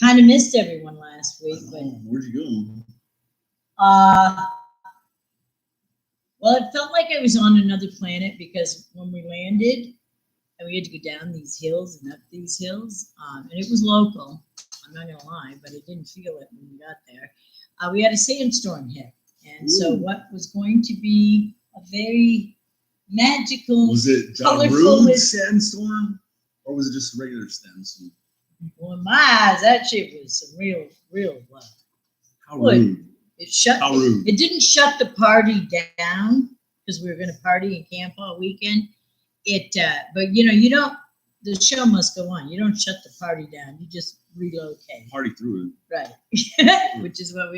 Kind of missed everyone last week, but where'd you go? Well, it felt like I was on another planet because when we landed, and we had to go down these hills and up these hills, and it was local. I'm not gonna lie, but I didn't feel it when we got there. We had a sandstorm hit, and so what was going to be a very magical, was it John Rude's sandstorm, or was it just a regular sandstorm? Well, in my eyes, that shit was some real love. How rude! How rude! It didn't shut the party down because we were going to party and camp all weekend. But you don't. The show must go on. You don't shut the party down. You just relocate. Party through it, right? Which is what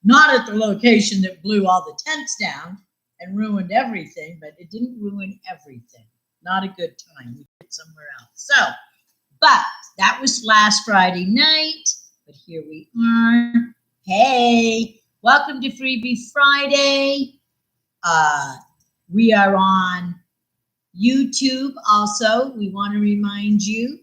not at the location that blew all the tents down and ruined everything, but it didn't ruin everything. Not a good time. We did somewhere else. So, but that was last Friday night. But here we are. Hey, welcome to Freebie Friday. We are on YouTube also. We want to remind you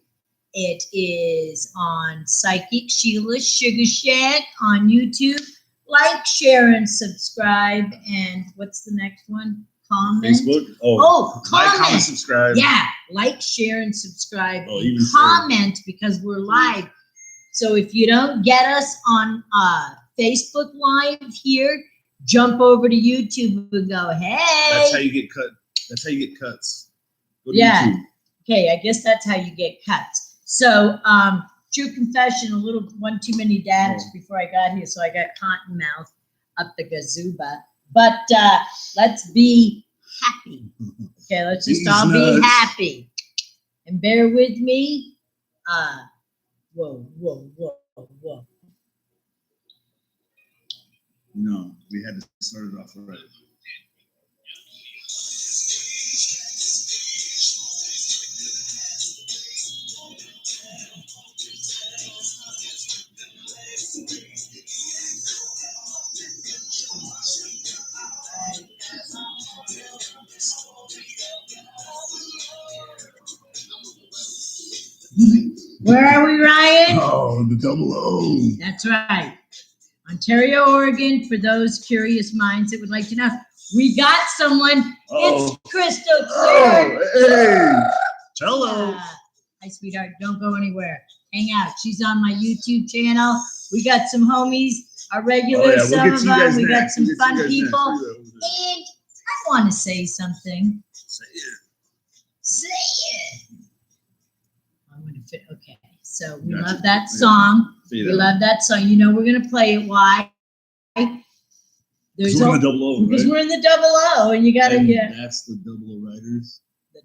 it is on Psychic Sheila Sugar Shack on YouTube. Like, share, and subscribe. And what's the next one? Comment. Facebook. Comment. Like, comment, subscribe. Yeah, like, share, and subscribe. Oh, and comment because we're live. So if you don't get us on Facebook Live here, jump over to YouTube and go, hey. That's how you get cut. That's how you get cuts. Go to yeah. YouTube. Okay, I guess that's how you get cuts. So, true confession, one too many dads before I got here, so I got cotton mouth up the gazooba. But let's be happy. Okay, let's just all be happy. And bear with me. Whoa. No, we had to start it off right. Where are we, Ryan? Oh, the 00. That's right. Ontario, Oregon, for those curious minds that would like to know. We got someone. It's crystal clear. Hey. Hello. Hi, sweetheart. Don't go anywhere. Hang out. She's on my YouTube channel. We got some homies, our regulars, some of them. We got some fun people. And I want to say something. Say it. I'm going to fit. Okay. So we love that song. We love that song. You know, we're going to play it. Why? We're in the 00, because right? we're in the 00, and you got to get. That's the 00 Riders. The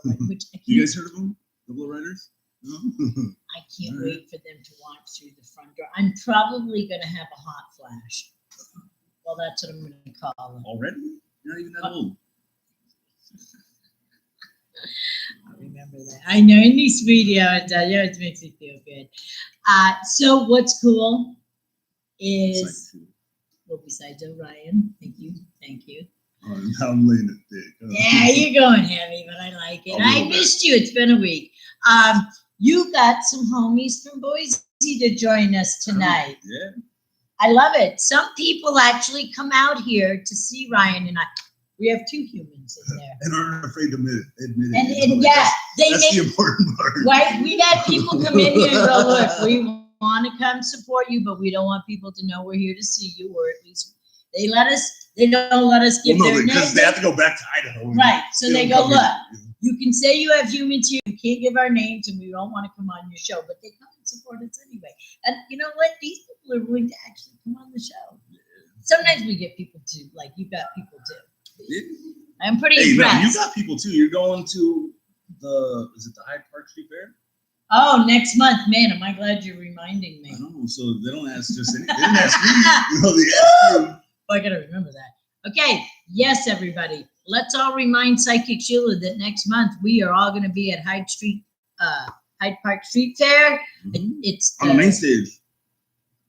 00, which you guys heard of them? 00 Riders? No. I can't wait for them to walk through the front door. I'm probably going to have a hot flash. Well, that's what I'm going to call it. Already? You're not even that old. I remember that. I know in these videos, it always makes me feel good. So what's cool is, well, besides Orion, thank you. Oh, now I'm laying it thick. Yeah, you're going heavy, but I like it. I missed you. It's been a week. You got some homies from Boise to join us tonight. Yeah. I love it. Some people actually come out here to see Ryan and I. We have 2 humans in there. And aren't afraid to admit it. And yeah, that's the important part. Right? We've had people come in here and go, look, we want to come support you, but we don't want people to know we're here to see you, or at least they don't let us give their name. Because they have to go back to Idaho. Right. So they go, look, you can say you have humans here, you can't give our names, and we don't want to come on your show, but they come and support us anyway. And you know what? These people are willing to actually come on the show. Sometimes we get people too, like you've got people too. I'm pretty impressed. No, you got people too. You're going to is it the Hyde Park Street Fair? Oh, next month. Man, am I glad you're reminding me. I know, so they don't ask just anything. They didn't ask me. They asked you. Oh, I gotta remember that. Okay, yes, everybody. Let's all remind Psychic Sheila that next month we are all gonna be at Hyde Park Street Fair. Mm-hmm. It's on the main stage.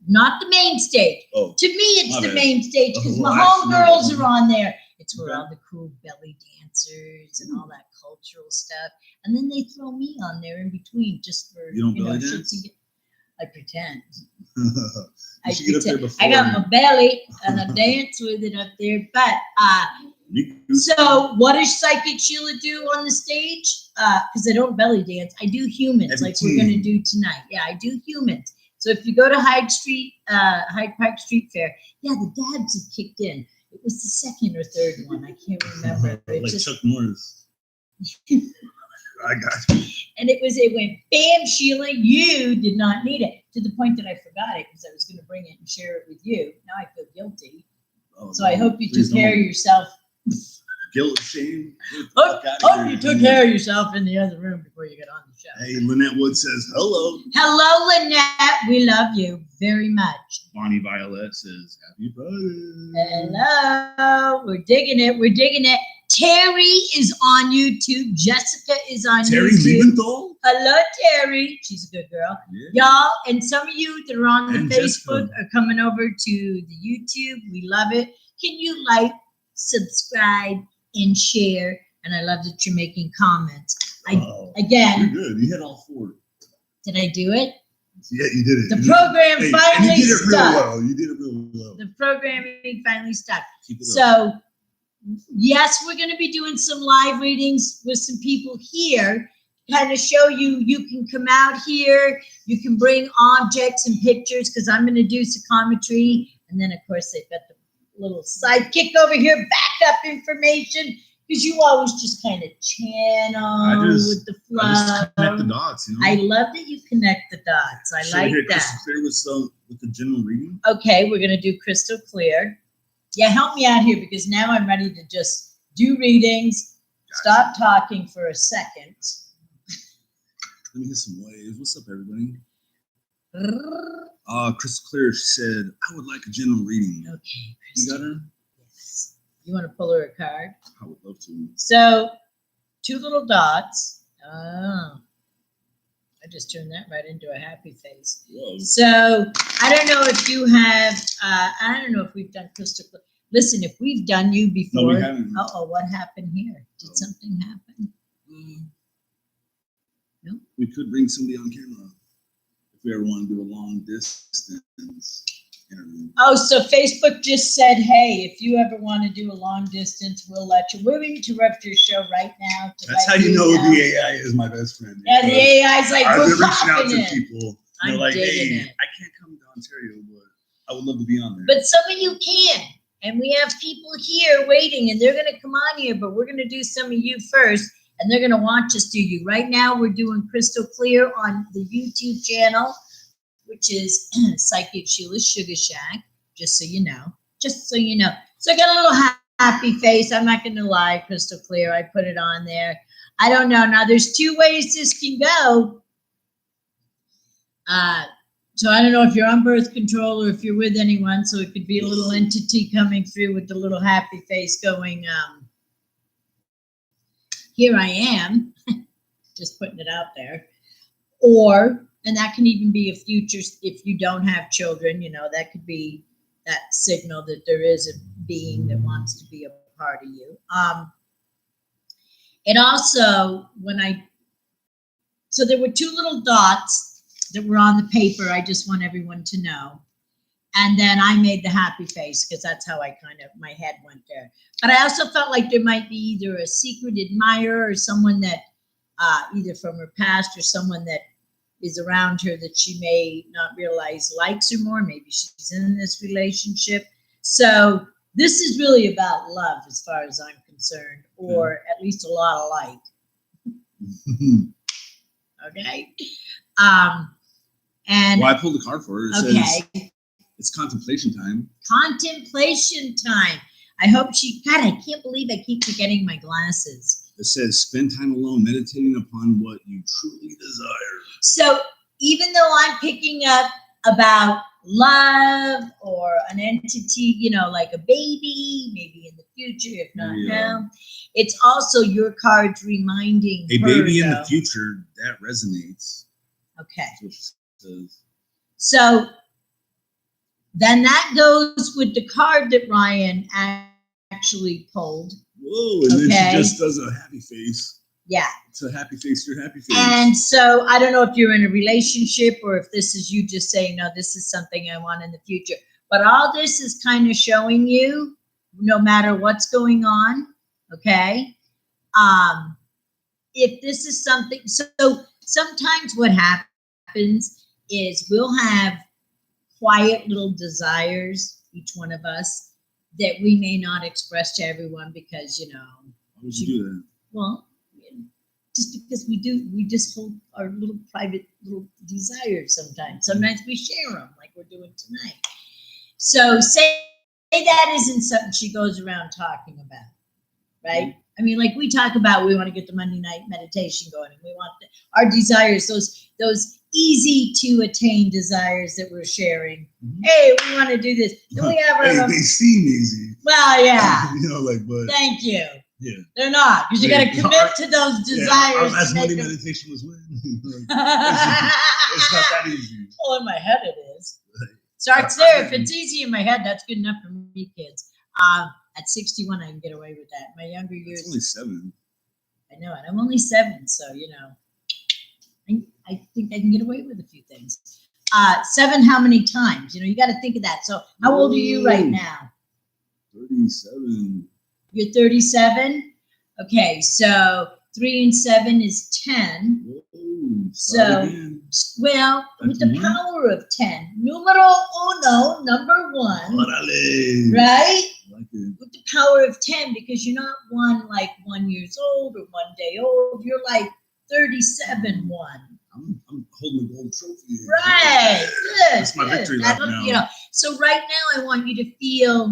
Not the main stage. Oh, to me, it's the main stage because my homegirls are on there. It's where all the cool belly dancers and all that cultural stuff, and then they throw me on there in between just for you don't belly dance? I pretend. You should get up there before. I got my belly and I dance with it up there. But so what does Psychic Sheila do on the stage? Because I don't belly dance. I do humans like we're going to do tonight. Yeah, I do humans. So if you go to Hyde Park Street Fair, yeah, the dabs have kicked in. It was the second or third one. I can't remember. Like Chuck Norris. I got you. And it went, bam, Sheila, you did not need it. To the point that I forgot it because I was going to bring it and share it with you. Now I feel guilty. Oh, so I hope you took care of yourself. Guilt, shame. Hope you took care of yourself in the other room before you got on the show. Hey, Lynette Wood says hello. Hello, Lynette. We love you very much. Bonnie Violet says happy Friday. Hello. We're digging it. We're digging it. Terry is on YouTube. Jessica is on Terry YouTube. Liebenthal? Hello, Terry. She's a good girl. Yeah. Y'all, and some of you that are on the Facebook Jessica. Are coming over to the YouTube. We love it. Can you like, subscribe, and share? And I love that you're making comments. Again. You're good. You hit all four. Did I do it? Yeah, you did it. The program finally you did it stopped. Real well. You did it real well. The programming finally stopped. So, yes, we're going to be doing some live readings with some people here, kind of show you can come out here, you can bring objects and pictures, because I'm going to do psychometry, and then, of course, they've got the little sidekick over here, backup information, because you always just kind of channel with the flow. I just connect the dots, you know? I love that you connect the dots. I like that. Crystal clear with the general reading? Okay, we're going to do crystal clear. Yeah, help me out here, because now I'm ready to just do readings, stop talking for a second. Let me get some waves. What's up, everybody? Crystal Clear said, I would like a general reading. Okay, Crystal. You got her? Yes. You want to pull her a card? I would love to. So, two little dots. Oh. I just turned that right into a happy face. Whoa. So, I don't know if you have, I don't know if we've done crystal clear. Listen, if we've done you before. No, we haven't. Uh-oh, what happened here? Did something happen? No? We could bring somebody on camera if we ever want to do a long distance interview. Oh, so Facebook just said, hey, if you ever want to do a long distance, we'll let you. We're going to interrupt your show right now. That's how you know the AI is my best friend. Yeah, the AI's like, I've we're been reaching out to it. people. I'm like, digging hey, it. I can't come to Ontario, but I would love to be on there. But some of you can. And we have people here waiting, and they're going to come on here, but we're going to do some of you first, and they're going to watch us do you. Right now, we're doing crystal clear on the YouTube channel, which is Psychic Sheila's Sugar Shack, just so you know. Just so you know. So I got a little happy face. I'm not going to lie, crystal clear. I put it on there. I don't know. Now, there's two ways this can go. So I don't know if you're on birth control or if you're with anyone. So it could be a little entity coming through with the little happy face going, here I am, just putting it out there. Or, and that can even be a future, if you don't have children, you know, that could be that signal that there is a being that wants to be a part of you. It also, so there were two little dots that were on the paper. I just want everyone to know. And then I made the happy face because that's how I my head went there. But I also felt like there might be either a secret admirer or someone that, either from her past or someone that is around her that she may not realize likes her more. Maybe she's in this relationship. So this is really about love as far as I'm concerned, or at least a lot of like. Okay. And well, I pulled a card for her. It says it's contemplation time. Contemplation time. I hope God, I can't believe I keep forgetting my glasses. It says spend time alone meditating upon what you truly desire. So even though I'm picking up about love or an entity, you know, like a baby, maybe in the future, if not now, it's also your cards reminding a baby in the future. That resonates. Okay. That's what it says. So then that goes with the card that Ryan actually pulled. Whoa, and then she just does a happy face. Yeah. So happy face, you're happy face. And so I don't know if you're in a relationship or if this is you just saying, no, this is something I want in the future. But all this is kind of showing you, no matter what's going on, okay? If this is something, so sometimes what happens is we'll have quiet little desires, each one of us, that we may not express to everyone because, Why would you do that? well, just because we just hold our little private little desires sometimes. Sometimes we share them like we're doing tonight. So say that isn't something she goes around talking about, right? I mean, like we talk about, we want to get the Monday night meditation going, and we want our desires, those easy to attain desires that we're sharing. Mm-hmm. Hey, we want to do this. Do we have our? They seem easy. Well, yeah. But thank you. Yeah, they're not, because you got to commit to those desires. Our last Monday meditation was when. It's not that easy. Well, in my head it is. Starts there. If it's easy in my head, that's good enough for me, kids. At 61, I can get away with that. My younger years. It's only 7. I know it. I'm only 7, so I think I can get away with a few things. 7, how many times? You got to think of that. So, how old are you right now? 37. You're 37? Okay, so 3 and 7 is 10. Whoa, so, well, with the power of 10, numero uno, number 1, Orale. right? Like it. With the power of 10, because you're not 1 years old or 1 day old. You're like 37 1. I'm holding a gold trophy. Right. Good. That's my victory lap now. So right now I want you to feel,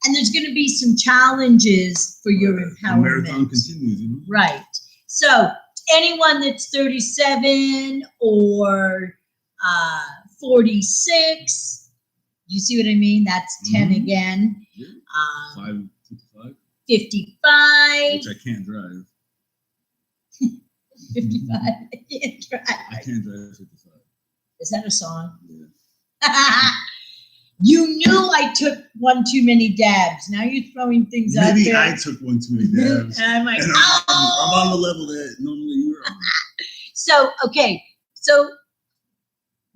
and there's going to be some challenges for your empowerment. The marathon continues, Right. So anyone that's 37 or 46, you see what I mean? That's 10 again. Yeah. 55. 55. Which I can't drive. 55. I can't drive. I can't drive 55. Is that a song? Yeah. You knew I took one too many dabs. Now you're throwing things out there. Maybe I took one too many dabs. And I'm like, I'm on the level that normally you're on. So, okay. So,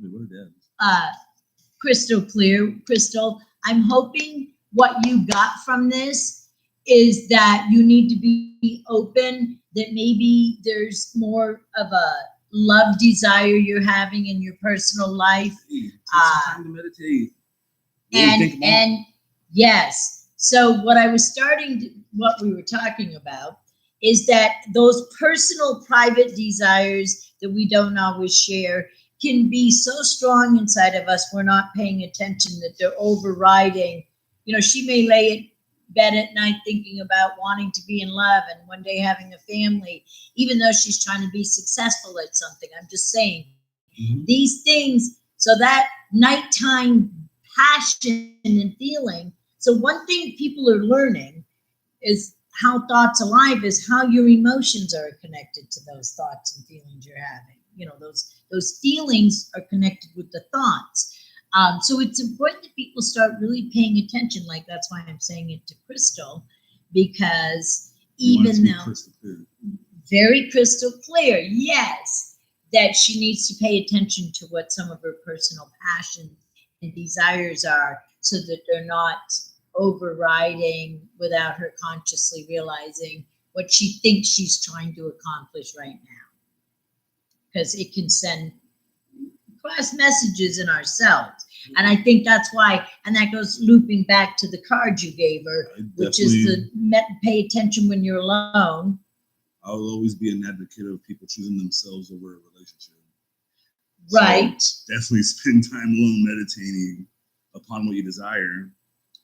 wait, what are dabs? Crystal clear. Crystal, I'm hoping what you got from this is that you need to be open, that maybe there's more of a love desire you're having in your personal life. Take some time to meditate. And yes, so what we were talking about is that those personal private desires that we don't always share can be so strong inside of us, we're not paying attention, that they're overriding. She may lay in bed at night thinking about wanting to be in love and one day having a family, even though she's trying to be successful at something. I'm just saying these things, so that nighttime passion and feeling. So one thing people are learning is how thoughts alive is how your emotions are connected to those thoughts and feelings you're having. Those feelings are connected with the thoughts. So it's important that people start really paying attention. Like, that's why I'm saying it to Crystal, because even though very crystal clear, yes, that she needs to pay attention to what some of her personal passions and desires are, so that they're not overriding without her consciously realizing what she thinks she's trying to accomplish right now. Because it can send cross messages in ourselves. And I think that's why, and that goes looping back to the card you gave her, which is the pay attention when you're alone. I will always be an advocate of people choosing themselves over a relationship. Right. So definitely spend time alone meditating upon what you desire.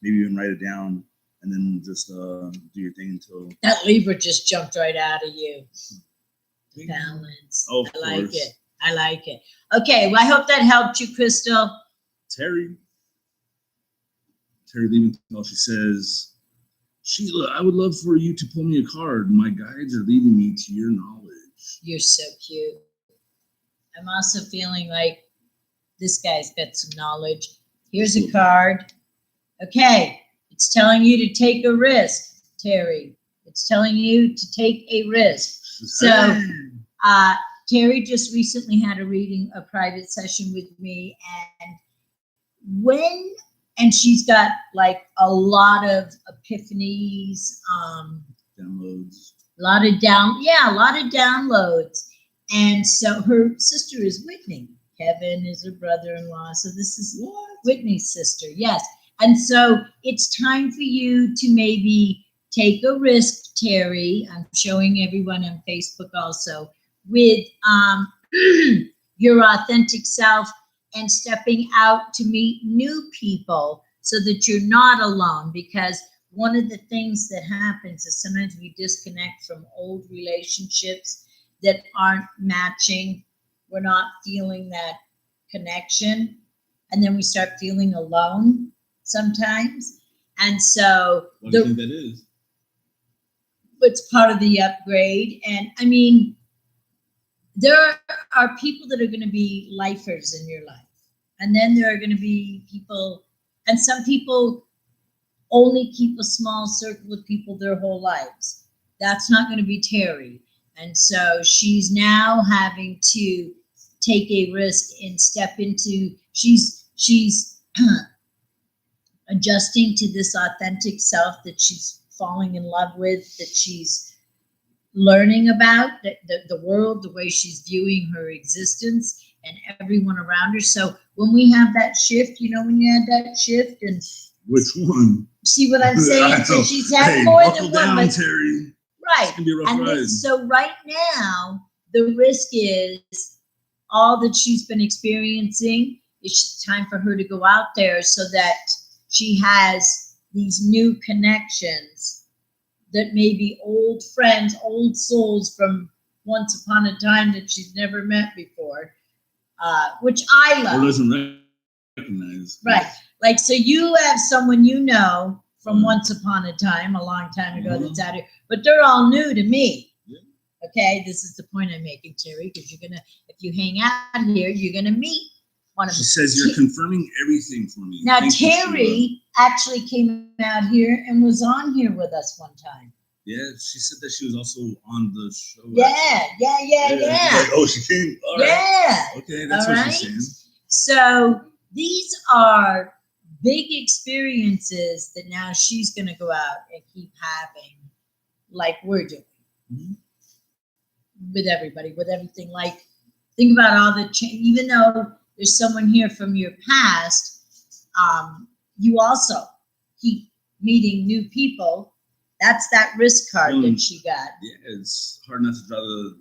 Maybe even write it down, and then just do your thing until... That Libra just jumped right out of you. Balance. Oh, of I course. I like it. Okay, well, I hope that helped you, Crystal. Terry Liebenthal, she says, Sheila, I would love for you to pull me a card. My guides are leading me to your knowledge. You're so cute. I'm also feeling like this guy's got some knowledge. Here's a card. Okay, it's telling you to take a risk, Terry. It's telling you to take a risk. So Terry just recently had a private session with me, and she's got like a lot of epiphanies, downloads. a lot of downloads. And so her sister is Whitney. Kevin is her brother-in-law. So this is Whitney's sister. Yes. And so it's time for you to maybe take a risk, Terry. I'm showing everyone on Facebook also with your authentic self and stepping out to meet new people so that you're not alone. Because one of the things that happens is sometimes we disconnect from old relationships that aren't matching. We're not feeling that connection. And then we start feeling alone sometimes. And so what do you think that is? It's part of the upgrade. And I mean, there are people that are going to be lifers in your life. And then there are going to be people, and some people only keep a small circle of people their whole lives. That's not going to be Terry. And so she's now having to take a risk and step into, she's adjusting to this authentic self that she's falling in love with, that she's learning about, the world, the way she's viewing her existence and everyone around her. So when we have that shift, when you had that shift, and which one? See what I'm saying? So she's had more than one. But, Terry. Right. It's gonna be a rough and ride. then, so right now, the risk is all that she's been experiencing. It's time for her to go out there so that she has these new connections that may be old friends, old souls from once upon a time that she's never met before, which I love. Or doesn't recognize. Right. Like, so you have someone from once upon a time, a long time ago, that's out here, but they're all new to me. Yeah. Okay, this is the point I'm making, Terry, because if you hang out here, you're gonna meet one of them. She says you're confirming everything for me. Now, Thank you, Terry Sheila. actually came out here and was on here with us one time. Yeah, she said that she was also on the show. Yeah. Like, oh, she came. All right. Yeah. Okay, that's All what right. she's saying. So these are big experiences that now she's going to go out and keep having, like we're doing with everybody, with everything. Like, think about all the change. Even though there's someone here from your past, you also keep meeting new people. That's that risk card that she got. Yeah, it's hard not to draw the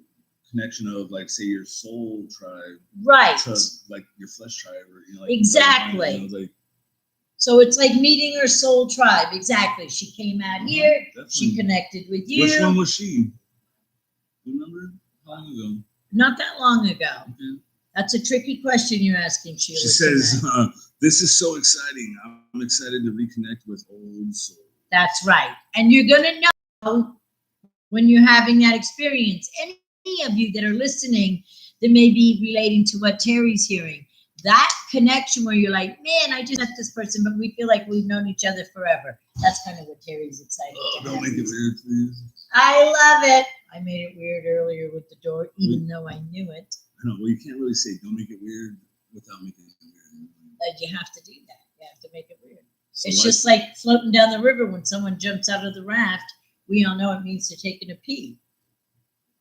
connection of, like, say, your soul tribe, right, to like your flesh tribe, or like exactly. Like, so it's like meeting her soul tribe. Exactly. She came out here. Definitely. She connected with you. Which one was she? You remember? How long ago? Not that long ago. Okay. That's a tricky question you're asking, Sheila. She says, "This is so exciting. I'm excited to reconnect with old soul." That's right. And you're going to know when you're having that experience. Any of you that are listening that may be relating to what Terry's hearing, that connection where you're like, man, I just met this person, but we feel like we've known each other forever. That's kind of what Terry's excited to don't make it weird, please. I love it. I made it weird earlier with the door, even though I knew it. I know. Well, you can't really say don't make it weird without making it weird. You have to do that. You have to make it weird. So it's just like floating down the river when someone jumps out of the raft. We all know it means they're taking a pee.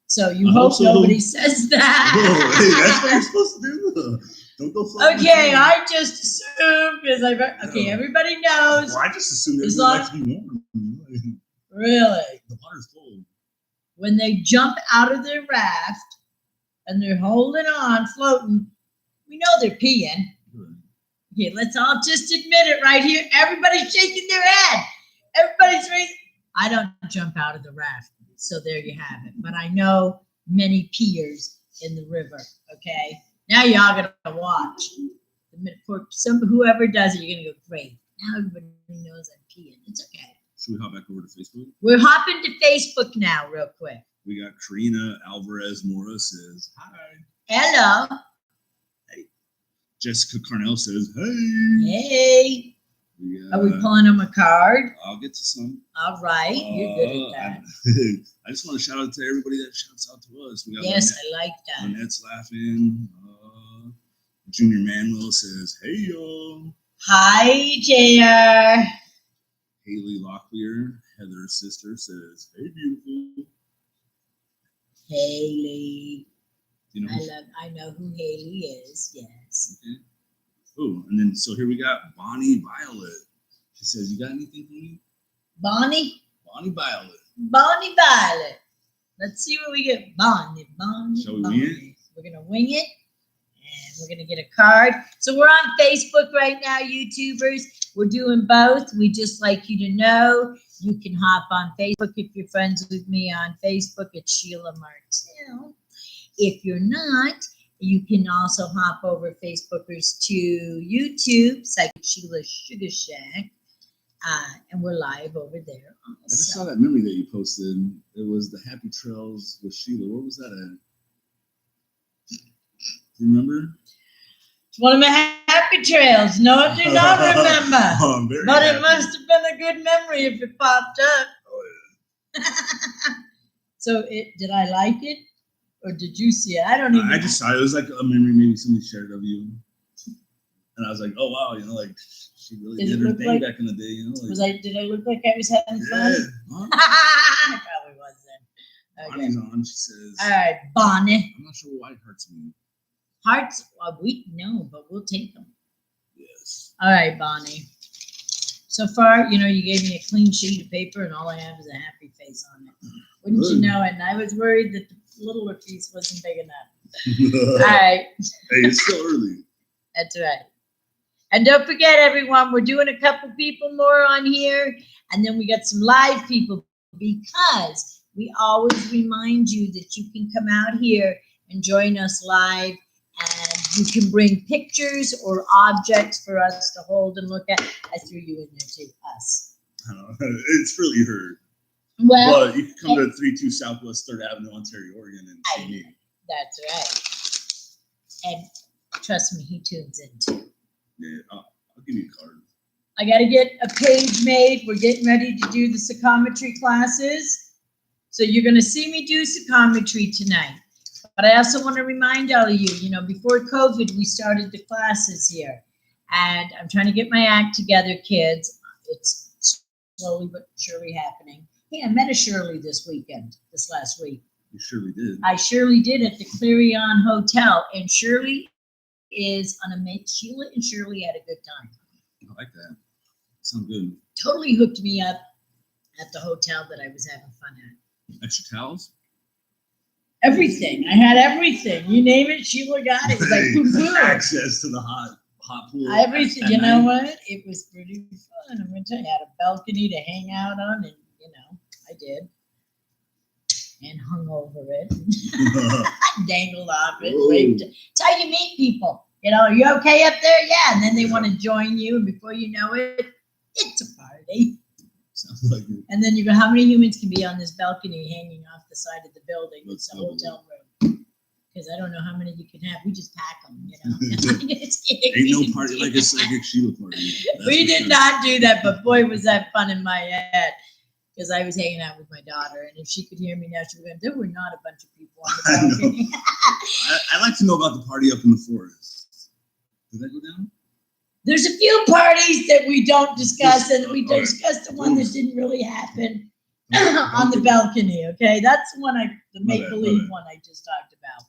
So you hope nobody says that. Oh, hey, that's what you're supposed to do. Don't go floating. Okay, I just assumed because everybody knows. Well, I just assumed it like to be warm. Really? The water's cold. When they jump out of their raft and they're holding on, floating, we know they're peeing. Okay, let's all just admit it right here. Everybody's shaking their head. Everybody's raising. I don't jump out of the raft, so there you have it. But I know many peers in the river. Okay, now y'all gotta watch. For whoever does it, you're gonna go great. Now everybody knows I'm peeing. It's okay. Should we hop back over to Facebook? We're hopping to Facebook now, real quick. We got Karina Alvarez Mora says hi. Hello. Hey. Jessica Carnell says hey. Hey. Are we pulling them a card? I'll get to some. All right, you're good at that. I just want to shout out to everybody that shouts out to us. We got Yes, Lynette, I like that. Lynette's laughing. Junior Manuel says, "Hey y'all." Hi, JR. Haley Locklear, Heather's sister, says, "Hey beautiful." Haley. You know. I know who Haley is. Yes. Okay. Oh, and then so here we got Bonnie Violet. She says, "You got anything for me?" Bonnie. Bonnie Violet. Bonnie Violet. Let's see what we get. Bonnie. Shall we Bonnie. wing it? We're gonna wing it, and we're gonna get a card. So we're on Facebook right now, YouTubers. We're doing both. We just like you to know you can hop on Facebook if you're friends with me on Facebook. It's Sheila Martell. If you're not, you can also hop over Facebookers to YouTube, Psychic Sheila Sugar Shack, and we're live over there also. I just saw that memory that you posted. It was the Happy Trails with Sheila. Where was that at? Do you remember? It's one of my happy trails. No, I do not remember. Oh, I'm very But happy. it must have been a good memory if it popped up. Oh, yeah. So did I like it? Or did you see it? I don't even I just saw it. It was like a memory maybe somebody shared of you. And I was like, oh, wow, she really did her thing back in the day. Did I look like I was having fun? Huh? I probably wasn't. Okay. Bonnie's on. She says, All right, Bonnie. I'm not sure why it hurts me. Hearts, well, we know, but we'll take them. Yes. All right, Bonnie. So far, you gave me a clean sheet of paper, and all I have is a happy face on it. Wouldn't you know it? And I was worried that the littler piece wasn't big enough. All right. Hey, it's still early. That's right. And don't forget, everyone, we're doing a couple people more on here, and then we got some live people, because we always remind you that you can come out here and join us live, and you can bring pictures or objects for us to hold and look at. I threw you in there too, us. I don't know. It's really heard. Well, But you can come to 32 Southwest 3rd Avenue, Ontario, Oregon, and see me. That's right. And trust me, he tunes in too. Yeah, I'll give you a card. I got to get a page made. We're getting ready to do the psychometry classes. So you're going to see me do psychometry tonight. But I also want to remind all of you, before COVID, we started the classes here. And I'm trying to get my act together, kids. It's slowly but surely happening. Hey, I met a Shirley this last week. You surely did. I surely did at the Clarion Hotel. And Shirley is an amazing. Sheila and Shirley had a good time. I like that. Sounds good. Totally hooked me up at the hotel that I was having fun at. Extra towels? Everything. I had everything. You name it, Sheila got it. It was like boom, boom. Access to the hot pool. Everything. at You know night. what? It was pretty fun. I'm going to tell you, I had a balcony to hang out on, and I did. And hung over it. Dangled off it. Waved. It's how you meet people. Are you okay up there? Yeah. And then they want to join you. And before you know it, it's a party. Sounds like it. And then you go, how many humans can be on this balcony hanging off the side of the building? It's a hotel room. Because I don't know how many you can have. We just pack them, Ain't no party like a Psychic Sheila party. We did not do that, but boy, was that fun in my head. Because I was hanging out with my daughter, and if she could hear me now, she would go, there were not a bunch of people on the balcony. I'd like to know about the party up in the forest. Did that go down? There's a few parties that we don't discuss, and we discussed the one that didn't really happen on the balcony, okay? That's the one the make-believe one I just talked about.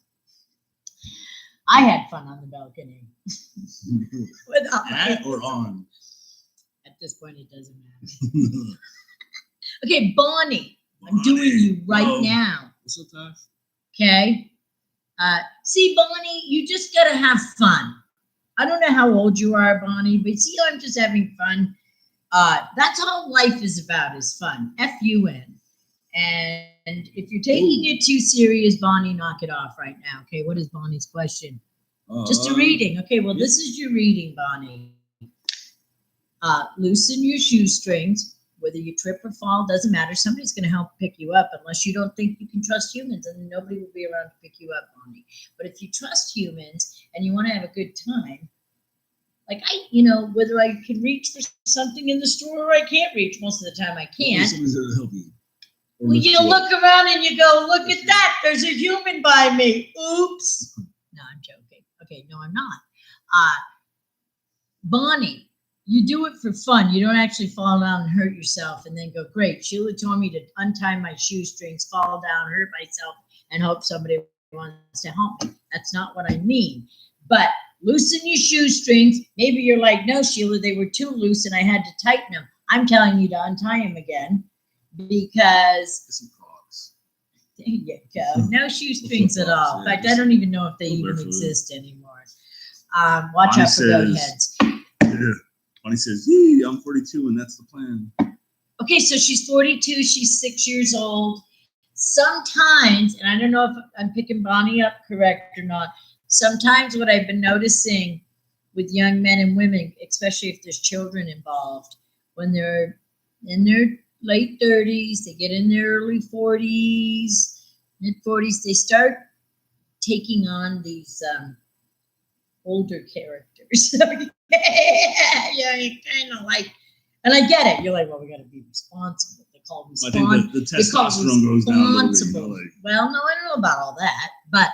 I had fun on the balcony. At or on? At this point, it doesn't matter. Okay, Bonnie, I'm doing you right now. What's so tough? Okay? See, Bonnie, you just got to have fun. I don't know how old you are, Bonnie, but see, I'm just having fun. That's all life is about, is fun. F-U-N. And if you're taking it too serious, Bonnie, knock it off right now. Okay, what is Bonnie's question? Just a reading. Okay, well, this is your reading, Bonnie. Loosen your shoestrings. Whether you trip or fall, doesn't matter. Somebody's going to help pick you up, unless you don't think you can trust humans, and nobody will be around to pick you up, Bonnie. But if you trust humans and you want to have a good time, Like whether I can reach for something in the store or I can't reach. Most of the time I can't. Somebody's there to help you. Well, you look around and you go, look at that. There's a human by me. Oops. No, I'm joking. Okay, no, I'm not. Bonnie, you do it for fun. You don't actually fall down and hurt yourself and then go, great. Sheila told me to untie my shoestrings, fall down, hurt myself, and hope somebody wants to help me. That's not what I mean. But loosen your shoestrings. Maybe you're like, no, Sheila, they were too loose and I had to tighten them. I'm telling you to untie them again because Some Crocs. there you go. No shoestrings at all. In fact, I don't even know if they even exist anymore. Watch out for goat heads. Yeah. Bonnie says, "Yee, I'm 42 and that's the plan." Okay, so she's 42. She's 6 years old. Sometimes, and I don't know if I'm picking Bonnie up correct or not, sometimes what I've been noticing with young men and women, especially if there's children involved, when they're in their late 30s, they get in their early 40s, mid 40s, they start taking on these older characters. Yeah, you kind of like, and I get it. You're like, well, we got to be responsible. They call responsible. I think the testosterone goes down a little bit. Well, no, I don't know about all that, but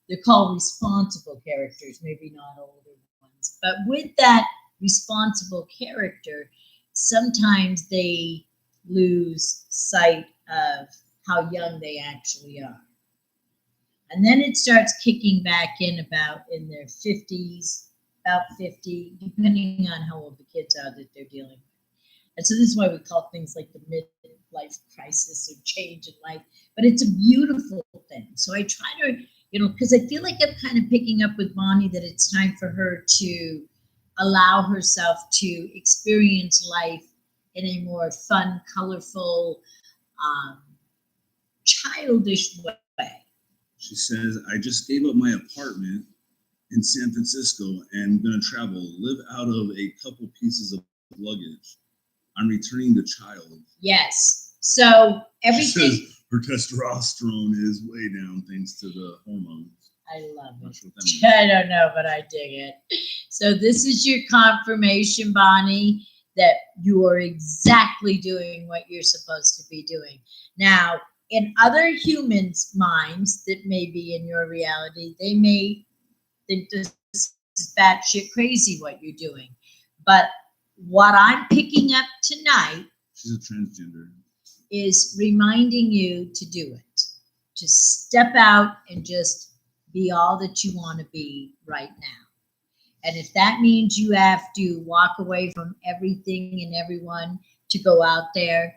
they're called responsible characters, maybe not older ones. But with that responsible character, sometimes they lose sight of how young they actually are. And then it starts kicking back in about in their 50s, about 50, depending on how old the kids are that they're dealing with. And so this is why we call things like the midlife crisis or change in life. But it's a beautiful thing. So I try to, because I feel like I'm kind of picking up with Bonnie that it's time for her to allow herself to experience life in a more fun, colorful, childish way. She says, I just gave up my apartment in San Francisco and going to travel, live out of a couple pieces of luggage. I'm returning the child. Yes. So everything. She says her testosterone is way down thanks to the hormones. I love it. Sure what that means. I don't know, but I dig it. So this is your confirmation, Bonnie, that you are exactly doing what you're supposed to be doing. Now, in other humans' minds that may be in your reality, they may think this is batshit crazy what you're doing. But what I'm picking up tonight, she's a transgender, is reminding you to do it. To step out and just be all that you want to be right now. And if that means you have to walk away from everything and everyone to go out there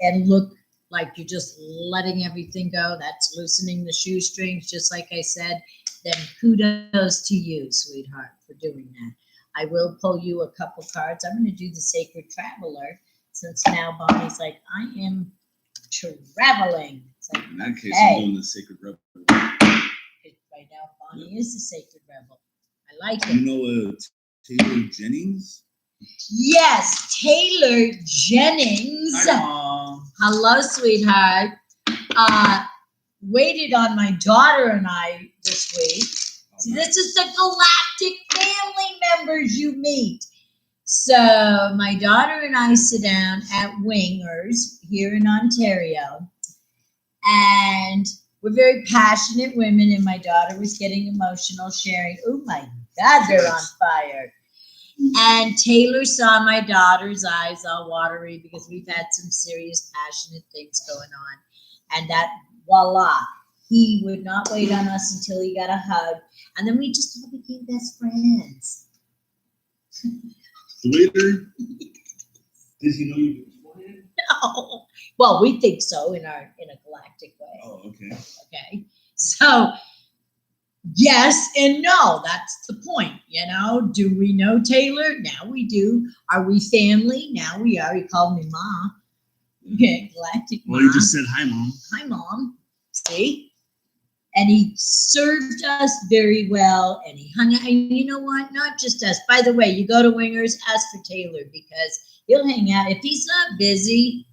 and look like you're just letting everything go, that's loosening the shoestrings, just like I said, then kudos to you, sweetheart, for doing that. I will pull you a couple cards. I'm going to do the Sacred Traveler, since now Bonnie's like, I am traveling. It's like, in that case, okay. I'm doing the Sacred Rebel. Right now, Bonnie is the Sacred Rebel. I like it. You know Taylor Jennings? Yes, Taylor Jennings. Hi, Mom. Hello, sweetheart. Waited on my daughter and I this week. See, this is the galactic family members you meet. So my daughter and I sit down at Wingers here in Ontario, and we're very passionate women, and my daughter was getting emotional, sharing, oh my God, they're on fire. And Taylor saw my daughter's eyes all watery because we've had some serious passionate things going on. And that, voila, he would not wait on us until he got a hug. And then we just all became best friends. The waiter? Did he know you beforehand? No. Well, we think so in a galactic way. Oh, okay. Okay. So yes and no. That's the point. Do we know Taylor? Now we do. Are we family? Now we are. He called me Mom. Okay, galactic Mom. Well, you just said hi, Mom. Hi, Mom. See? And he served us very well, and he hung out. And you know what? Not just us. By the way, you go to Wingers, ask for Taylor, because he'll hang out. If he's not busy,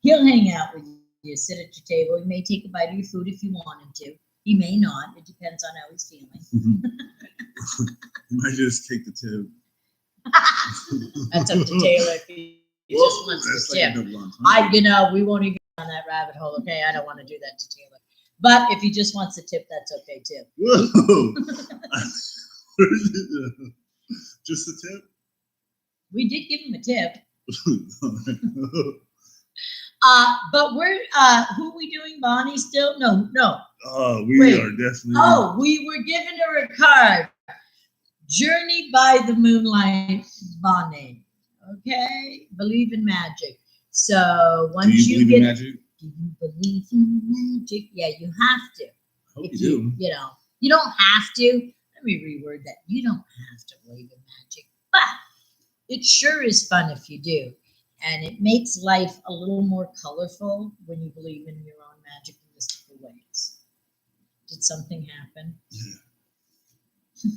he'll hang out with you, sit at your table. He may take a bite of your food if you want him to. He may not. It depends on how he's feeling. You might just take the tip. That's up to Taylor if he just wants the tip. We won't even go down that rabbit hole. Okay, I don't want to do that to Taylor. But if he just wants the tip, that's okay too. Whoa! Just the tip? We did give him a tip. But we're who are we doing? Bonnie still? No. Oh, we Wait. are definitely. Oh, we were giving her a card. Journey by the Moonlight, Bonnie. Okay, believe in magic. So once you believe in magic? Do you believe in magic? Yeah, you have to. I hope you do. You don't have to. Let me reword that. You don't have to believe in magic, but it sure is fun if you do. And it makes life a little more colorful when you believe in your own magic and mystical ways. Did something happen? Yeah.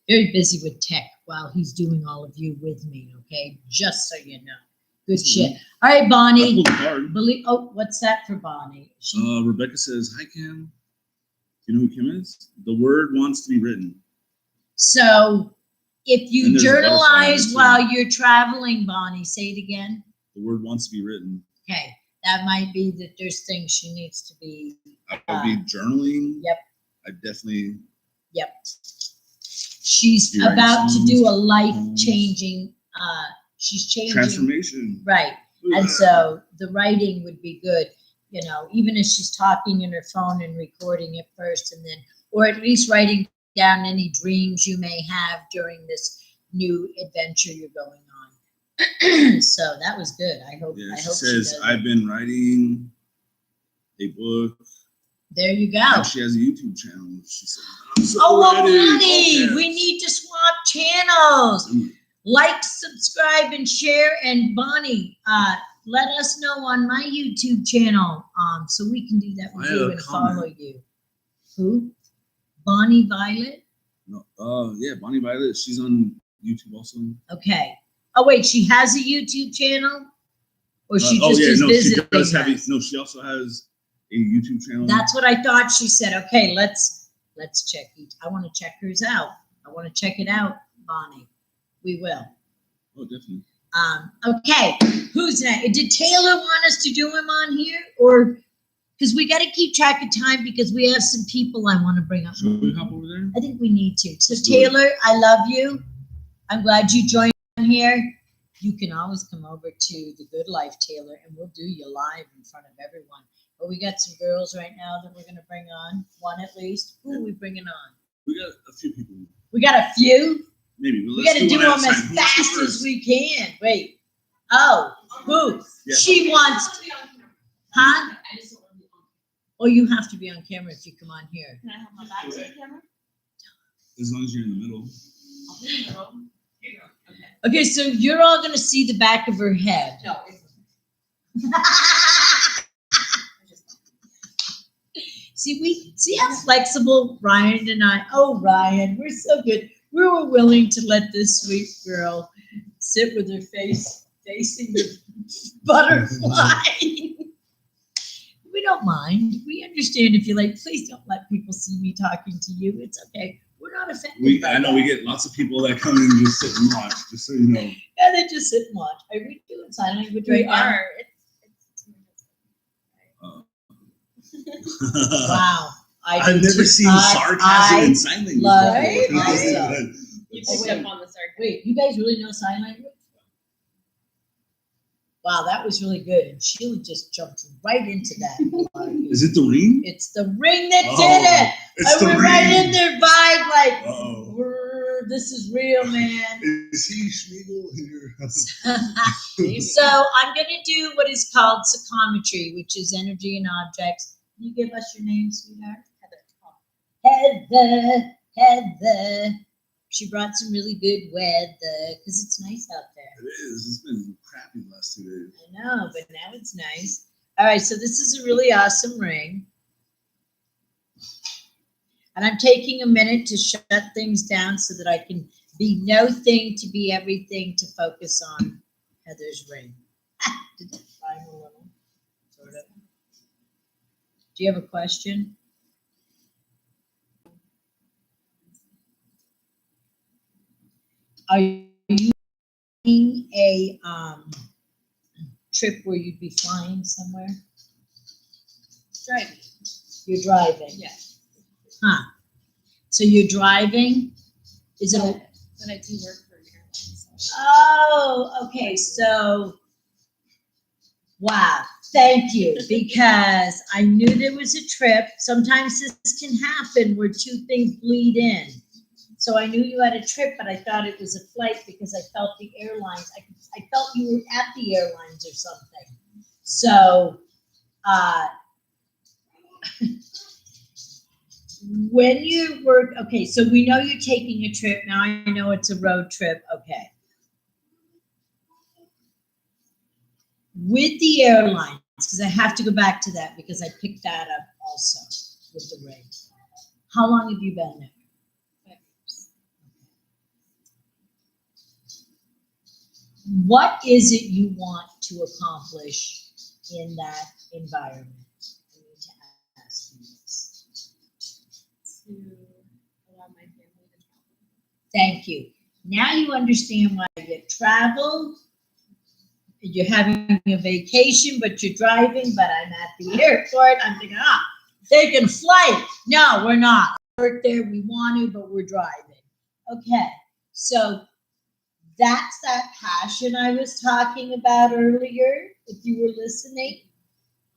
Very busy with tech while he's doing all of you with me, okay? Just so you know. Good shit. All right, Bonnie. I pulled a card. What's that for Bonnie? Rebecca says, "Hi, Kim." Do you know who Kim is? The word wants to be written. So if you And there's a butterfly journalize too. while you're traveling, Bonnie, say it again. The word wants to be written. Okay. That might be that there's things she needs to be. I would be journaling. Yep. I definitely. Yep. She's You're about to songs, do a life-changing, she's changing. Transformation. Right. And so the writing would be good, even if she's talking in her phone and recording it first, and then, or at least writing down any dreams you may have during this new adventure you're going on. So that was good. I hope. Yeah, I she hope says, she does "I've been writing a book." There you go. And she has a YouTube channel. She said, "I'm so ready." Honey, Okay. we need to swap channels. Like, subscribe, and share. And Bonnie, let us know on my YouTube channel, so we can do that with you and follow you. Who? Bonnie Violet? No, yeah, Bonnie Violet. She's on YouTube also. Okay. Oh wait, she has a YouTube channel, or she just is she visiting does have us? No, she also has a YouTube channel. That's what I thought. She said, "Okay, let's check. I want to check hers out. I want to check it out, Bonnie. We will." Oh, definitely. Okay, who's next? Did Taylor want us to do him on here, or because we got to keep track of time because we have some people I want to bring up. Should we hop over there? I think we need to. So Taylor, I love you. I'm glad you joined here. You can always come over to the Good Life, Taylor, and we'll do you live in front of everyone. But we got some girls right now that we're going to bring on, one at least. Who are we bringing on? We got a few people. We got a few? Maybe. We got to do them as fast as we can. Wait. Oh, who? Yeah. She wants. Huh? Oh, you have to be on camera if you come on here. Can I have my back to the camera? As long as you're in the middle. I'll be in the middle. Here you go. Okay, so you're all going to see the back of her head. No. See how flexible Ryan and I. Oh, Ryan, we're so good. We were willing to let this sweet girl sit with her face facing the butterfly. We don't mind. We understand if you're like, please don't let people see me talking to you. It's okay. We're not offended. I know we get lots of people that come in and just sit and watch, just so you know. Yeah, they just sit and watch. Are we doing sign language right now? Wow. I've never seen sarcasm in sign language love before. it. You picked up on the sarcasm. Wait, you guys really know sign language? Wow, that was really good. And Sheila just jumped right into that. Is it the ring? It's the ring that did it. It's I went right in ring. their vibe like, this is real, man. Is he Schmiegel here? So I'm going to do what is called psychometry, which is energy and objects. Can you give us your name, sweetheart? Heather. She brought some really good weather because it's nice out there. It is. It's been crappy the last 2 days. I know, but now it's nice. All right, so this is a really awesome ring. And I'm taking a minute to shut things down so that I can be no thing to be everything to focus on Heather's ring. Did that rhyme a little? Sort of. Do you have a question? Are you planning a trip where you'd be flying somewhere? Driving. You're driving. Yeah. Huh. So you're driving? Is it? But I do work for an airline. So. Oh, okay. So, wow. Thank you. Because I knew there was a trip. Sometimes this can happen where two things bleed in. So I knew you had a trip, but I thought it was a flight because I felt the airlines. I felt you were at the airlines or something. So, when you work, okay, so we know you're taking a trip. Now I know it's a road trip. Okay. With the airlines, because I have to go back to that because I picked that up also with the rate. How long have you been there? 5 years. What is it you want to accomplish in that environment? I need to ask you this. To allow my family to travel. Thank you. Now you understand why you travel. You're having a vacation, but you're driving, but I'm at the airport. I'm thinking, taking a flight. No, we're not. Work there, we want to, but we're driving. Okay, so that's that passion I was talking about earlier, if you were listening.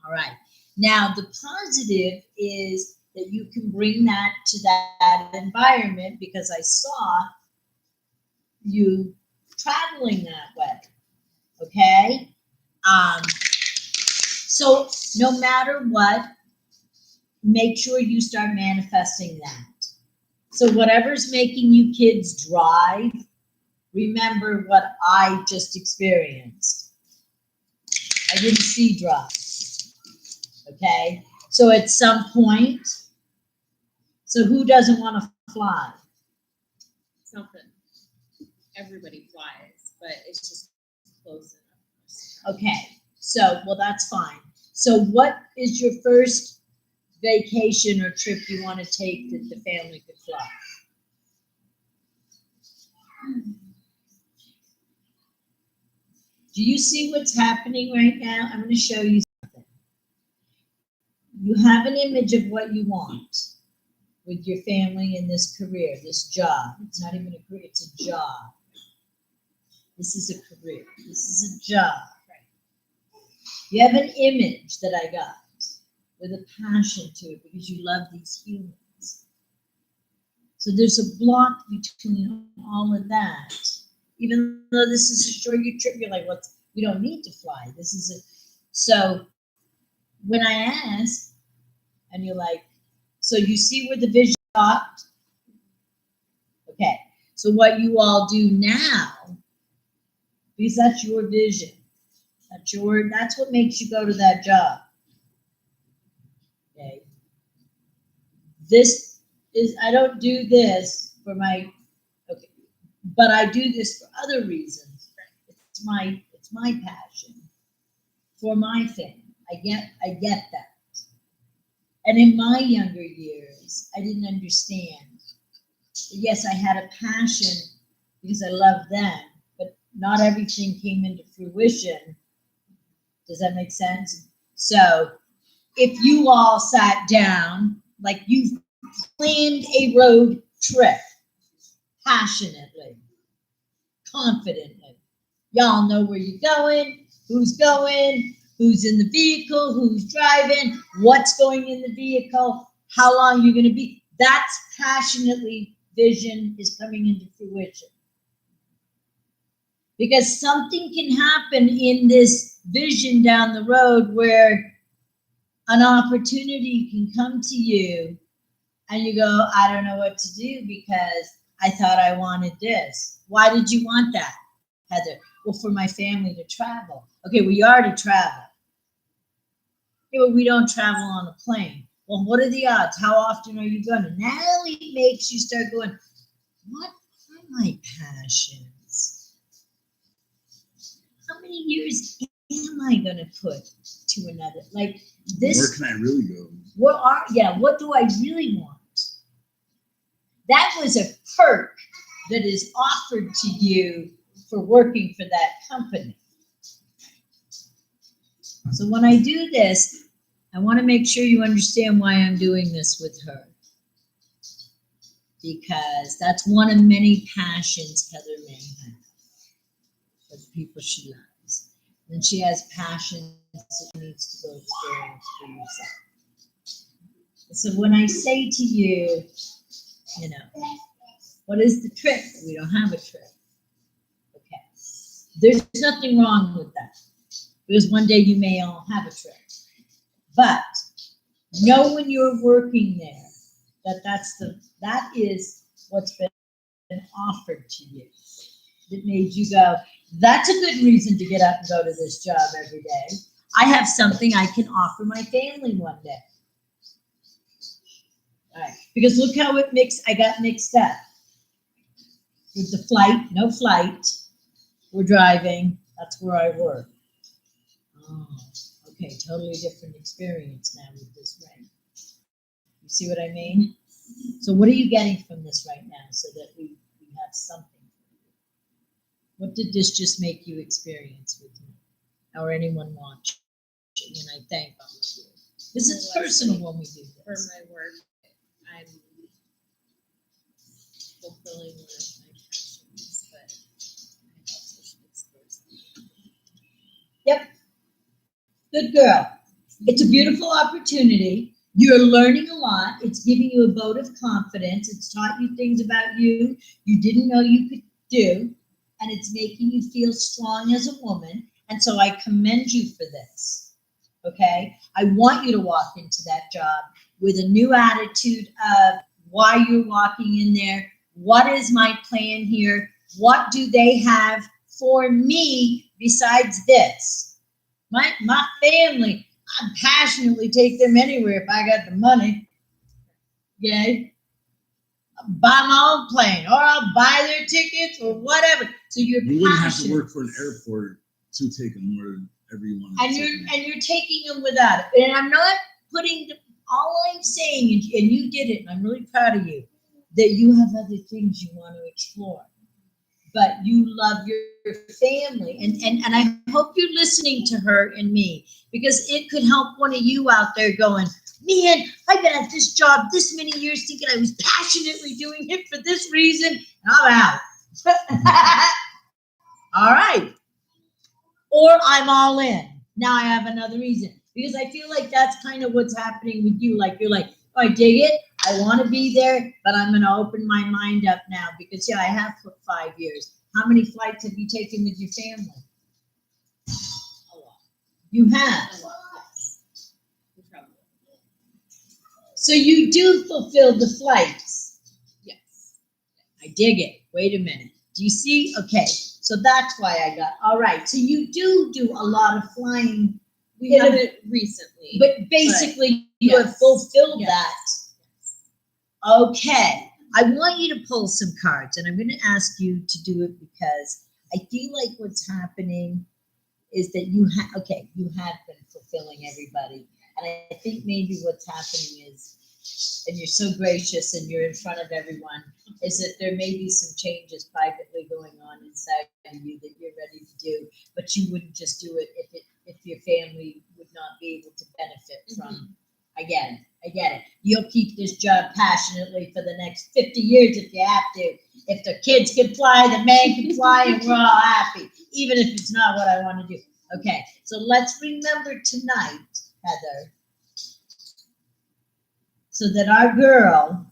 All right. Now, the positive is that you can bring that to that environment because I saw you traveling that way. Okay? So no matter what, make sure you start manifesting that. So whatever's making you kids drive, remember what I just experienced. I didn't see drive. Okay? So at some point, so who doesn't want to fly? It's not that everybody flies, but it's just close enough. Okay, so, well, that's fine. So what is your first vacation or trip you want to take that the family could fly? Do you see what's happening right now? I'm going to show you something. You have an image of what you want with your family and this career, this job. It's not even a career, it's a job. This is a career. This is a job. You have an image that I got with a passion to it because you love these humans. So there's a block between all of that. Even though this is a short trip, you're like, "What? We don't need to fly. This is a." So when I ask, and you're like, "So you see where the vision stopped?" Okay. So what you all do now, because that's your vision. That's what makes you go to that job. Okay. This is, I don't do this for my, okay, but I do this for other reasons. It's my passion for my family. I get that. And in my younger years, I didn't understand. Yes, I had a passion because I loved them, but not everything came into fruition. Does that make sense? So if you all sat down, like you've planned a road trip, passionately, confidently, y'all know where you're going, who's in the vehicle, who's driving, what's going in the vehicle, how long you're going to be. That's passionately, vision is coming into fruition. Because something can happen in this vision down the road where an opportunity can come to you and you go, I don't know what to do because I thought I wanted this. Why did you want that, Heather? Well, for my family to travel. Okay, well, you already travel. Yeah, well, we don't travel on a plane. Well, what are the odds? How often are you going? Now it makes you start going, what are my passions? How many years am I going to put to another? Like this. Where can I really go? What do I really want? That was a perk that is offered to you for working for that company. So when I do this, I want to make sure you understand why I'm doing this with her. Because that's one of many passions Heather may have for the people she loves. And she has passions that she needs to go experience for yourself. So when I say to you, you know, what is the trick? We don't have a trick. Okay. There's nothing wrong with that. Because one day you may all have a trick. But know when you're working there that is what's been offered to you. That made you go, that's a good reason to get up and go to this job every day. I have something I can offer my family one day. All right. Because look how I got mixed up. With the flight, no flight. We're driving. That's where I work. Oh, okay. Totally different experience now with this ring. You see what I mean? So what are you getting from this right now so that we have something? What did this just make you experience with me? Or anyone watching? And I thank all of you. This is personal when we do For this. my work, I'm fulfilling one of my passions, but I also should explore something. Yep. Good girl. It's a beautiful opportunity. You're learning a lot. It's giving you a vote of confidence. It's taught you things about you didn't know you could do. And it's making you feel strong as a woman. And so I commend you for this. Okay? I want you to walk into that job with a new attitude of why you're walking in there. What is my plan here? What do they have for me besides this? My family, I'd passionately take them anywhere if I got the money. Okay? I'll buy my own plane, or I'll buy their tickets, or whatever. So you're You wouldn't have passionate. to work for an airport to take them wherever you want. And you're taking them without it. And I'm not putting all I'm saying, and you did it, and I'm really proud of you, that you have other things you want to explore. But you love your family. And I hope you're listening to her and me, because it could help one of you out there going, man, I've been at this job this many years thinking I was passionately doing it for this reason, and I'm out. All right. Or I'm all in. Now I have another reason. Because I feel like that's kind of what's happening with you. Like, you're like, oh, I dig it. I want to be there, but I'm going to open my mind up now because, yeah, I have for 5 years. How many flights have you taken with your family? A lot. You have. A lot, yes. We travel. So you do fulfill the flights. Yes. I dig it. Wait a minute. Do you see? Okay. So that's why I got, all right. So you do a lot of flying. We haven't recently. But basically you have yes. fulfilled Yes. that. Okay. I want you to pull some cards, and I'm going to ask you to do it because I feel like what's happening is that you have been fulfilling everybody. And I think maybe what's happening is, and you're so gracious and you're in front of everyone, is that there may be some changes privately going on inside of you that you're ready to do, but you wouldn't just do it if your family would not be able to benefit from. I get it. You'll keep this job passionately for the next 50 years if you have to. If the kids can fly, the man can fly, and we're all happy, even if it's not what I want to do. Okay, so let's remember tonight, Heather, so that our girl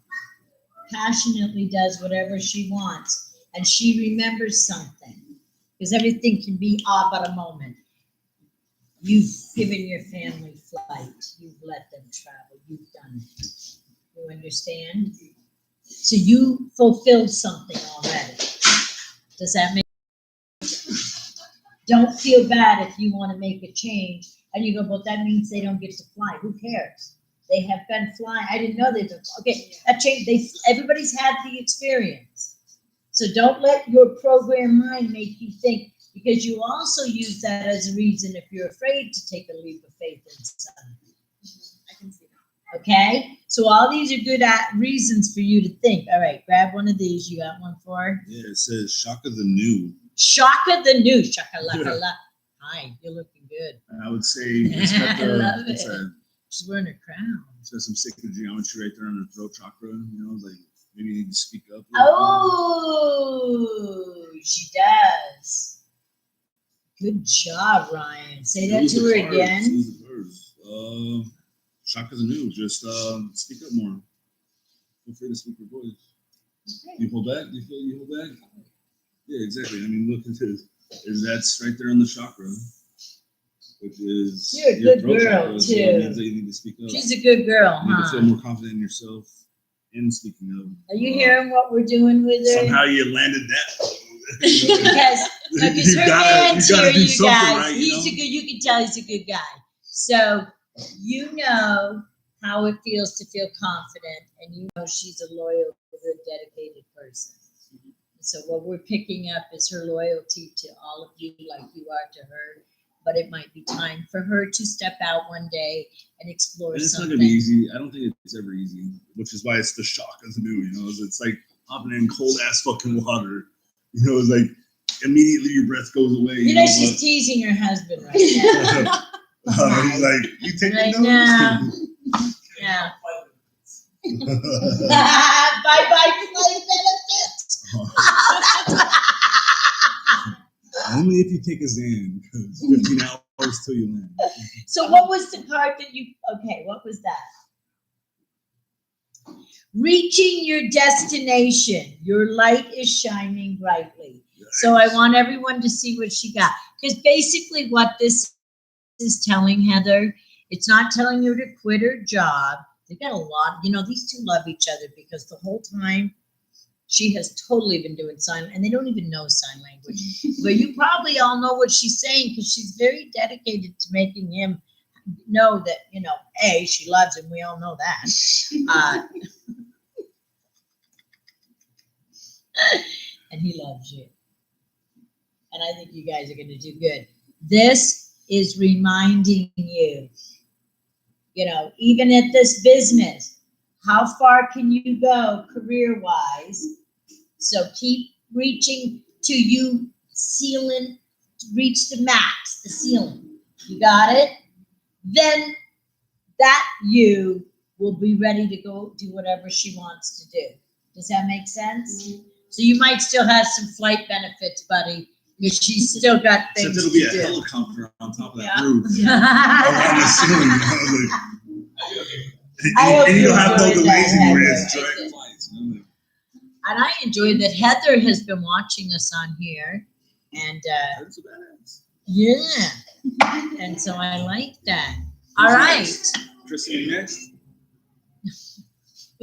passionately does whatever she wants, and she remembers something, because everything can be all but a moment. You've given your family flight. You've let them travel. You've done it. You understand? So you fulfilled something already. Does that make sense? Don't feel bad if you want to make a change and you go, well, that means they don't get to fly. Who cares? They have been flying. I didn't know they'd been flying. Okay, that changed. Everybody's had the experience. So don't let your program mind make you think, because you also use that as a reason if you're afraid to take a leap of faith in something. I can see Okay? So all these are good reasons for you to think. All right, grab one of these. You got one for her? Yeah, it says Shaka the New. Shaka the New. Shaka-laka-la. Hi, you're looking good. I would say it's got I the, love what's it. that? She's wearing a crown. It's got some sacred geometry right there on her throat chakra. You know, like maybe you need to speak up. Oh, she does. Good job, Ryan. Say that to her again. Use the cards. Shaka the New. Just speak up more. Feel free to speak your voice. Okay. You pull back? Do you feel you hold back? Yeah, exactly. I mean, look at this. That's right there on the chakra, which is You're a your good throat girl, chakra, so too. it means that you need to speak up. She's a good girl, You need to feel huh? more confident in yourself in speaking up. Are you hearing what we're doing with her? Somehow you landed that. Because You her gotta man's do here, you something guys. right, you He's know? a good. You can tell he's a good guy. So you know how it feels to feel confident, and you know she's a loyal, good, dedicated person. So what we're picking up is her loyalty to all of you, like you are to her. But it might be time for her to step out one day and explore And it's something. not gonna be easy. I don't think it's ever easy, which is why it's the shock of the new. You know, it's like hopping in cold ass fucking water. You know, it's like immediately your breath goes away. You know she's teasing her husband right now. He's like, you take Right notes? now. Yeah. Bye bye flight benefits. Only if you take a Xan, because 15 hours till you land. So what was the card that you? Okay, what was that? Reaching your destination. Your light is shining brightly. So I want everyone to see what she got. Because basically what this is telling Heather, it's not telling her to quit her job. They got a lot, these two love each other because the whole time she has totally been doing sign, and they don't even know sign language. But you probably all know what she's saying because she's very dedicated to making him know that, A, she loves him. We all know that. And he loves you. And I think you guys are going to do good. This is reminding you, even at this business, how far can you go career-wise? So keep reaching to you, reach the max, the ceiling. You got it? Then that you will be ready to go do whatever she wants to do. Does that make sense? Mm-hmm. So you might still have some flight benefits, buddy, because she's still got things Except it'll be to a do. helicopter on top of that Yeah. roof. Yeah. Around the ceiling. I hope And you don't have no enjoyed delays that, anymore. Heather. It's direct flights. And I enjoy that Heather has been watching us on here. And That's a badass. yeah. And so I like that. All right. Kristen, you next?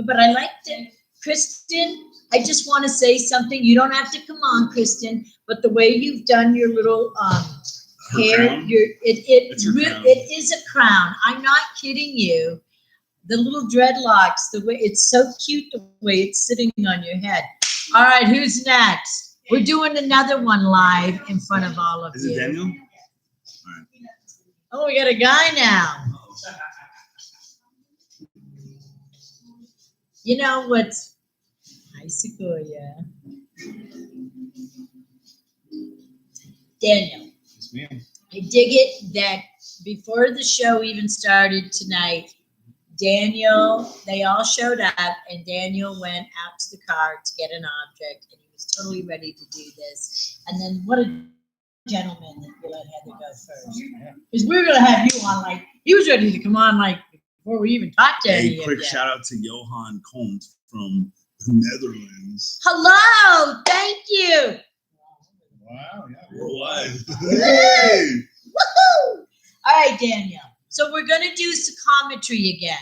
But I liked it. Kristen, I just want to say something. You don't have to come on, Kristen, but the way you've done your little Her hair, crown? it crown. is a crown. I'm not kidding you. The little dreadlocks, the way it's so cute, the way it's sitting on your head. All right, who's next? We're doing another one live in front of all of Is you. it Daniel? Oh, we got a guy now. You know what's Sequoia. Daniel. Yes, ma'am. I dig it that before the show even started tonight, they all showed up, and Daniel went out to the car to get an object, and he was totally ready to do this. And then what a gentleman that you let Heather go first. Because we were going to have you on, he was ready to come on, before we even talked to any A of quick you. shout out to Johan Kont from the Netherlands. Hello, thank you. Wow, yeah, worldwide. Hey! Woohoo! All right, Daniel. So we're going to do psychometry again.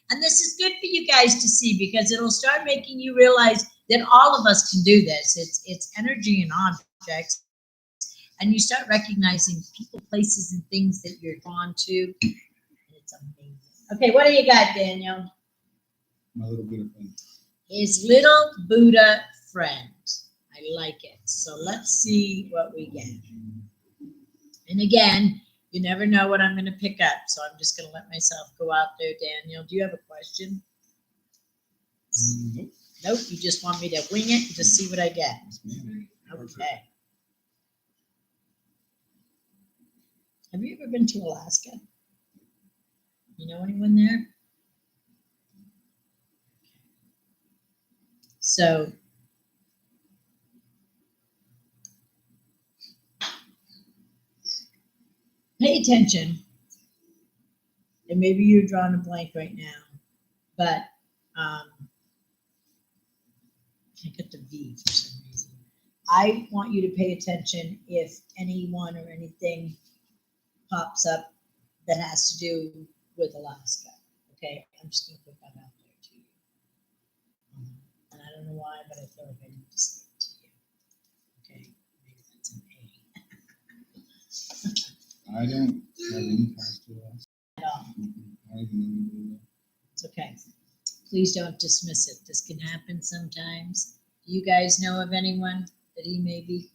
And this is good for you guys to see because it'll start making you realize that all of us can do this. It's energy and objects. And you start recognizing people, places, and things that you're drawn to. And it's amazing. Okay, what do you got, Daniel? My little Buddha friend. His little Buddha friend. I like it. So let's see what we get. And again, You never know what I'm going to pick up, so I'm just going to let myself go out there. Daniel, do you have a question? Nope. Nope, you just want me to wing it and just see what I get. Yes, ma'am. Okay. Have you ever been to Alaska? You know anyone there? So, pay attention. And maybe you're drawing a blank right now, but I get the V for some reason. I want you to pay attention if anyone or anything pops up that has to do with Alaska. Okay, I'm just going to put that out there to you. And I don't know why, but I feel like I need to say it to you. Okay, maybe that's an A. I don't have any ties to us. At all. I don't even know anybody It's okay. Please don't dismiss it. This can happen sometimes. Do you guys know of anyone that he may be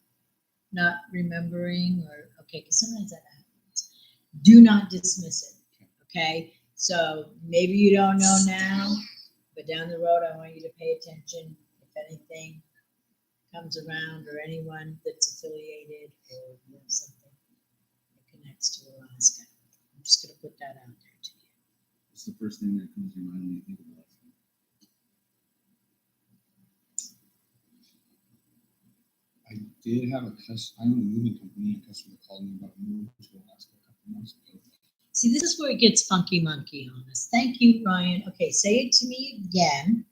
not remembering or, okay, because sometimes that happens. Do not dismiss it, okay? So maybe you don't know now, but down the road, I want you to pay attention if anything comes around or anyone that's affiliated or something that connects to Alaska. I'm just going to put that out there to you. What's the first thing that comes to your mind when you think of Alaska? I did have I own a moving company. A customer called me about a move to Alaska a couple months ago. See, this is where it gets funky monkey on us. Thank you, Ryan. Okay, say it to me again.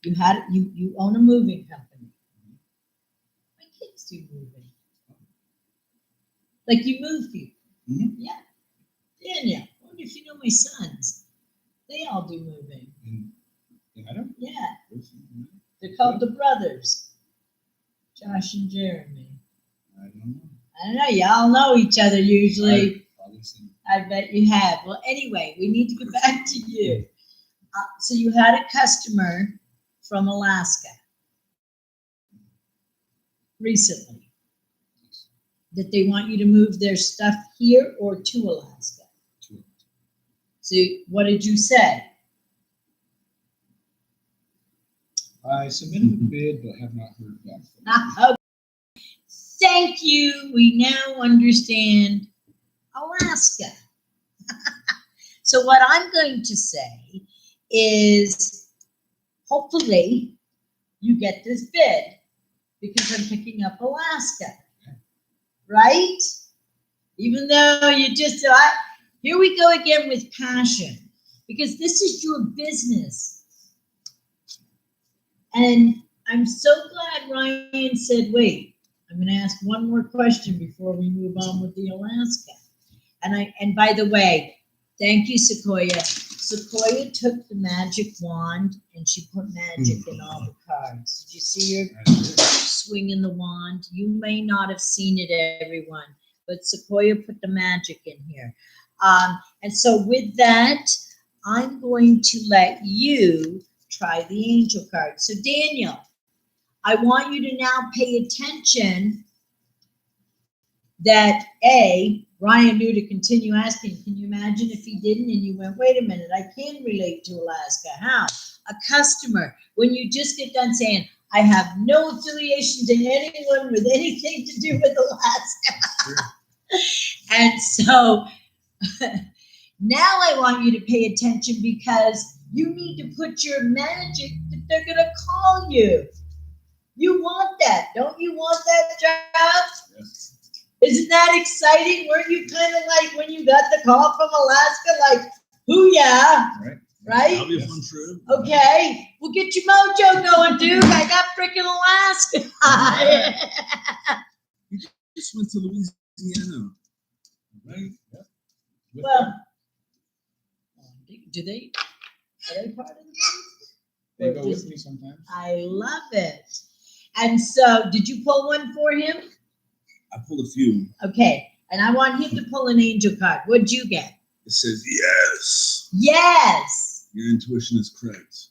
You own a moving company. My kids do moving. Like you move people. Mhm. Yeah. Daniel, I wonder if you know my sons. They all do moving. I don't. Yeah. They're called the brothers. Josh and Jeremy. I don't know. I don't know. Y'all know each other usually. I've probably seen. I bet you have. Well, anyway, we need to get back to you. So you had a customer from Alaska recently that they want you to move their stuff here or to Alaska. Two. So what did you say? I submitted a bid, but have not heard back from them. Okay. Thank you. We now understand Alaska. So what I'm going to say is hopefully you get this bid because I'm picking up Alaska, right? Even though you just, here we go again with passion because this is your business. And I'm so glad Ryan said, wait, I'm going to ask one more question before we move on with the Alaska. And by the way, thank you, Sequoia. Sequoia took the magic wand and she put magic in all the cards. Did you see her swinging the wand? You may not have seen it, everyone, but Sequoia put the magic in here. And so with that, I'm going to let you try the angel card. So Daniel, I want you to now pay attention that Ryan knew to continue asking, can you imagine if he didn't? And you went, wait a minute, I can relate to Alaska. How? A customer, when you just get done saying, I have no affiliation to anyone with anything to do with Alaska. Sure. And so now I want you to pay attention because you need to put your magic that they're going to call you. You want that. Don't you want that job? Yes. Isn't that exciting? Weren't you kind of like when you got the call from Alaska, like, "Ooh yeah," Right. right? That'll be a fun trip. Okay, well get your mojo going, dude. I got freaking Alaska. Just went to Louisiana, right? Yep. With Well, them. do they? Are they part of the They or go just- with me sometimes. I love it. And so, did you pull one for him? I pulled a few. Okay, and I want him to pull an angel card. What'd you get? It says, yes, Yes. your intuition is correct.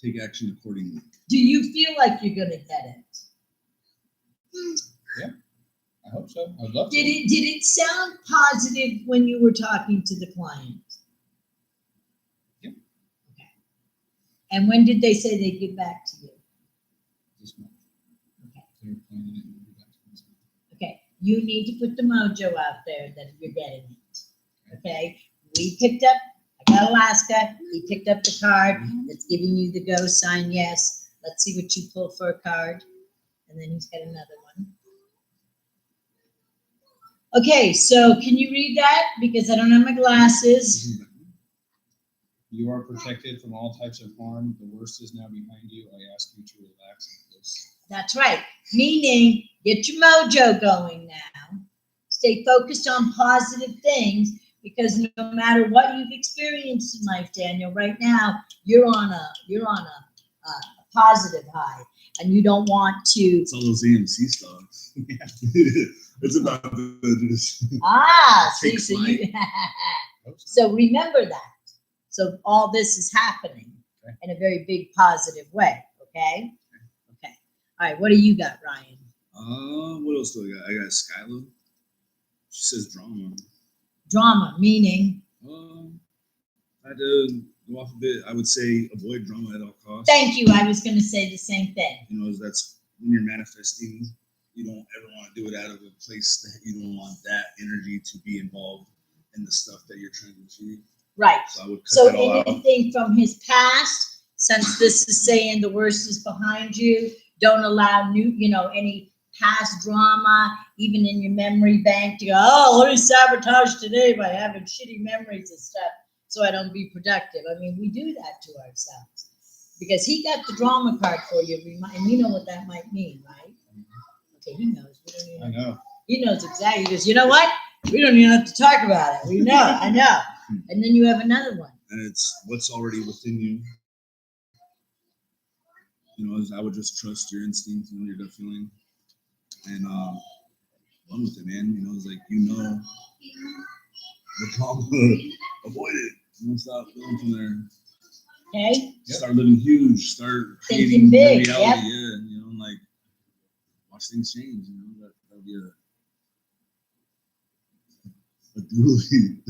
Take action accordingly. Do you feel like you're gonna get it? I hope so. I'd love to. Did it sound positive when you were talking to the client? Yep. Okay. And when did they say they'd get back to you? This month. Okay. They're planning it and we'll be back to this month. Okay. You need to put the mojo out there that you're getting it. Okay. We picked up, I got Alaska. He picked up the card that's giving you the go sign yes. Let's see what you pull for a card. And then he's got another one. Okay, so can you read that? Because I don't have my glasses. You are protected from all types of harm. The worst is now behind you. I ask you to relax and feel safe. That's right. Meaning, get your mojo going now. Stay focused on positive things because no matter what you've experienced in life, Daniel, right now you're on a positive high, and you don't want to. It's all those AMC stocks. It's about the See, take so flight. you. So remember that. So all this is happening in a very big positive way. Okay. Okay. All right. What do you got, Ryan? What else do I got? I got Skylar. She says drama. Drama, meaning. I had to go off a bit. I would say avoid drama at all costs. Thank you. I was going to say the same thing. You know, that's when you're manifesting. You don't ever want to do it out of a place that you don't want that energy to be involved in the stuff that you're trying to achieve. Right. So I would cut So that all out. anything from his past, since this is saying the worst is behind you, don't allow any past drama, even in your memory bank, to go, oh, let me sabotage today by having shitty memories and stuff so I don't be productive. I mean, we do that to ourselves because he got the drama card for you, and you know what that might mean, right? Okay, he knows. We don't even I know. He knows exactly. He goes, you know what? We don't even have to talk about it. We know. I know. And then you have another one. And it's what's already within you. You know, I would just trust your instinct, your gut feeling, and run with it, man. You know, it's like the drama, avoid it. Stop going from there. Okay. Start living huge. Start Thinking creating big, reality. yep. Yeah, like watch things change. That'll be a dually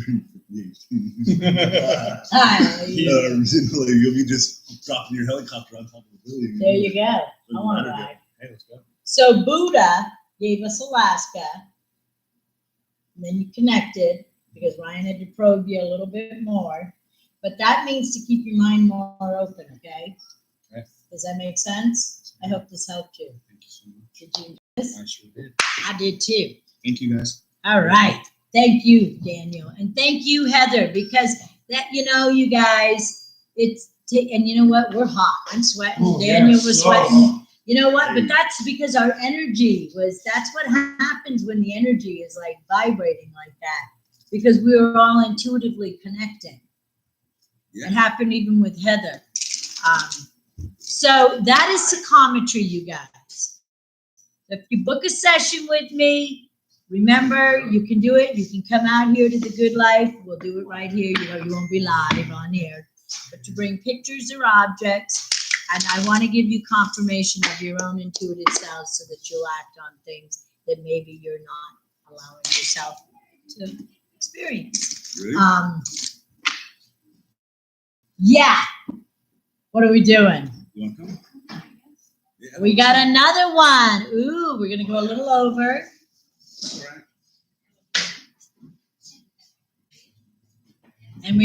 30 you'll be just dropping your helicopter on top of the building. There you go. I want to ride. Hey, let's go. So Buddha gave us Alaska, and then you connected because Ryan had to probe you a little bit more. But that means to keep your mind more open, okay? Does that make sense? I hope this helped you. Thank you so much. Did you do this? I sure did. I did too. Thank you, guys. All right. Thank you, Daniel. And thank you, Heather, because that, you guys, and you know what? We're hot. I'm sweating. Oh, Daniel yes. was sweating. You know what? But that's because our energy that's what happens when the energy is like vibrating like that, because we were all intuitively connecting. Yeah. It happened even with Heather. So that is psychometry, you guys. If you book a session with me, remember, you can do it. You can come out here to the Good Life. We'll do it right here. You won't be live on here. But you bring pictures or objects. And I want to give you confirmation of your own intuitive self so that you'll act on things that maybe you're not allowing yourself to experience. Really? Yeah. What are we doing? You want to come? Yeah. We got another one. Ooh, we're going to go a little over. All right. And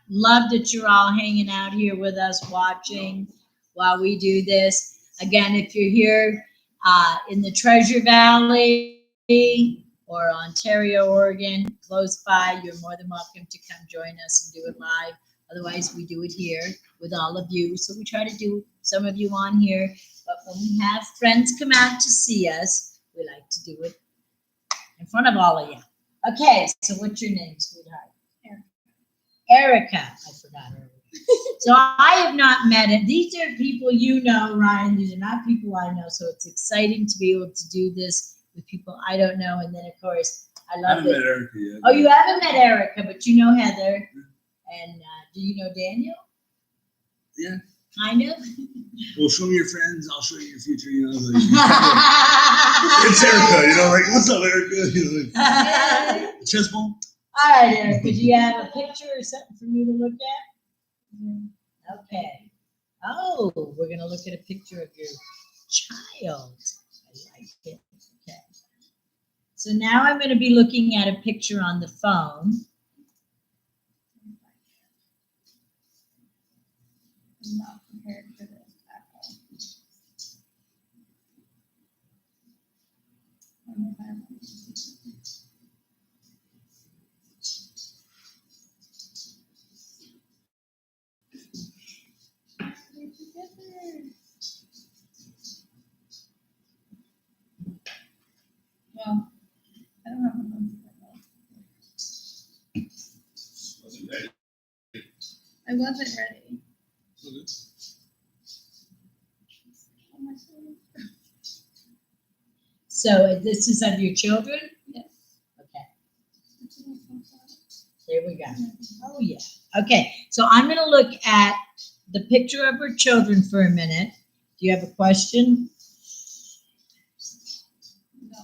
love that you're all hanging out here with us, watching while we do this. Again, if you're here in the Treasure Valley or Ontario, Oregon, close by, you're more than welcome to come join us and do it live. Otherwise, we do it here with all of you. So we try to do some of you on here. But when we have friends come out to see us, we like to do it in front of all of you. Okay, so what's your name, sweetheart? Erica. I forgot her. So I have not met it. These are people you know, Ryan. These are not people I know. So it's exciting to be able to do this with people I don't know. And then, of course, I love haven't met Erica yet. Oh, you haven't met Erica, but you know Heather. And do you know Daniel? Yeah, Kind of. Well, show me your friends, I'll show you your future, you know. Like, it's Erica, you know, like, what's up, Erica? You know, like, chest bump. All right, Erica, do you have a picture or something for me to look at? Okay. Oh, we're going to look at a picture of your child. I like it. Okay. So now I'm going to be looking at a picture on the phone. I'm not prepared for this at all. I don't know if I have one. They're together. Well, I don't have one. I wasn't ready. Oh my God. So this is of your children? Yes. Okay, there we go. Oh, yeah. Okay, so I'm going to look at the picture of her children for a minute. Do you have a question? No.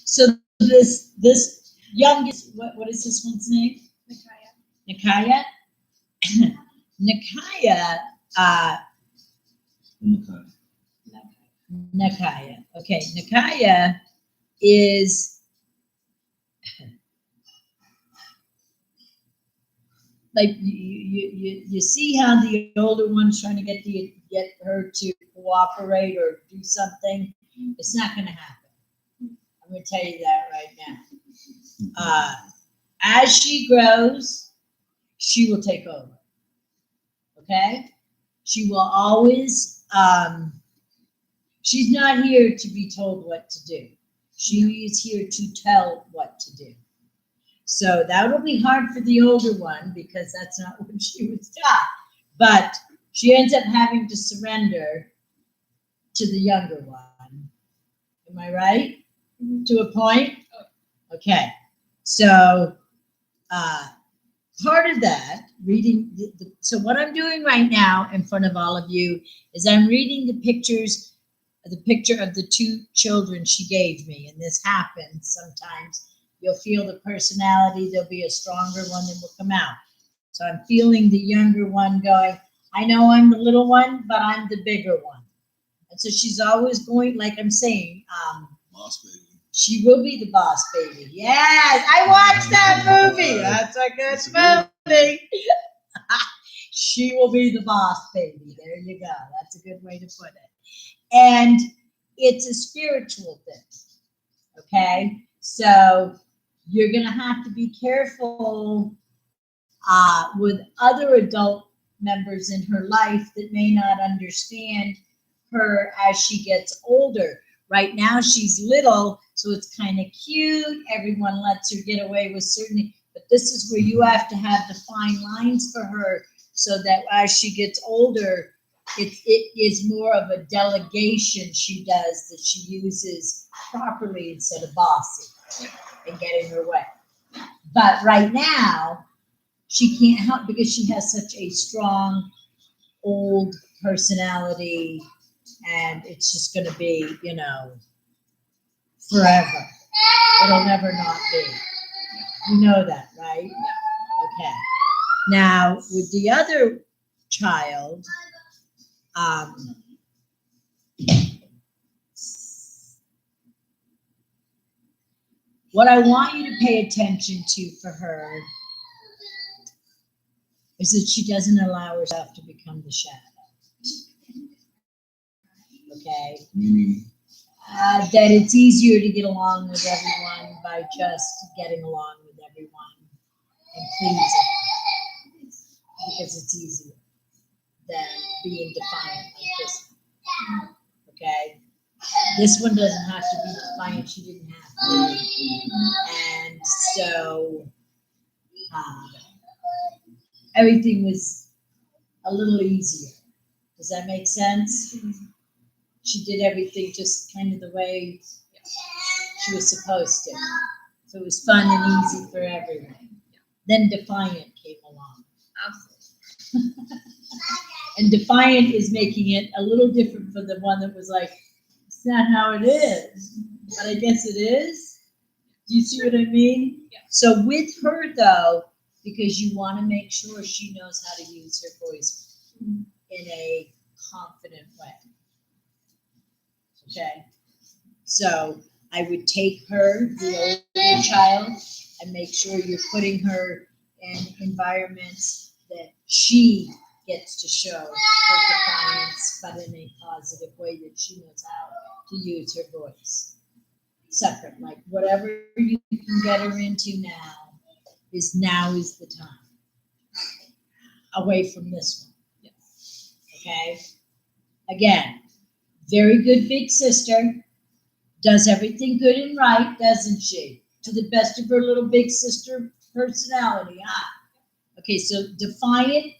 So this youngest, what is this one's name? Micaiah. Nikaya? Nikaya, Okay. Nikaya. Okay, Nikaya is like you see how the older one's trying to get her to cooperate or do something. It's not going to happen. I'm going to tell you that right now. As she grows, she will take over. Okay, she will always. She's not here to be told what to do. She is here to tell what to do. So that will be hard for the older one because that's not what she was taught. But she ends up having to surrender to the younger one. Am I right? To a point? Okay. So part of that, reading, so what I'm doing right now in front of all of you is I'm reading the picture of the two children she gave me. And this happens sometimes. You'll feel the personality, there'll be a stronger one that will come out. So I'm feeling the younger one going, I know I'm the little one, but I'm the bigger one. And so she's always going, like I'm saying, Boss baby. she will be the boss baby. Yes, I watched that movie. That's a good movie. She will be the boss baby. There you go. That's a good way to put it. And it's a spiritual thing. Okay? So you're going to have to be careful with other adult members in her life that may not understand her as she gets older. Right now she's little, so it's kind of cute. Everyone lets her get away with certain, but this is where you have to have the fine lines for her so that as she gets older, it is more of a delegation she does that she uses properly instead of bossy and getting her way. But right now, she can't help because she has such a strong old personality, and it's just going to be, forever. It'll never not be. You know that, right? Okay. Now, with the other child, what I want you to pay attention to for her is that she doesn't allow herself to become the shadow. Okay? Meaning, That it's easier to get along with everyone by just getting along with everyone and pleasing, because it's easier than being defiant like this one. Okay? This one doesn't have to be defiant. She didn't have to. And so everything was a little easier. Does that make sense? She did everything just kind of the way she was supposed to. So it was fun and easy for everyone. Then Defiant came along. Absolutely. And Defiant is making it a little different for the one that was like, it's not how it is. But I guess it is. Do you see what I mean? Yeah. So with her though, because you want to make sure she knows how to use her voice in a confident way. Okay? So I would take her, the older child, and make sure you're putting her in environments that she gets to show her defiance, but in a positive way that she knows how to use her voice. Separate, like whatever you can get her into now is the time. Away from this one. Yes. Okay? Again, very good big sister. Does everything good and right, doesn't she? To the best of her little big sister personality, huh? Okay, so Defiant,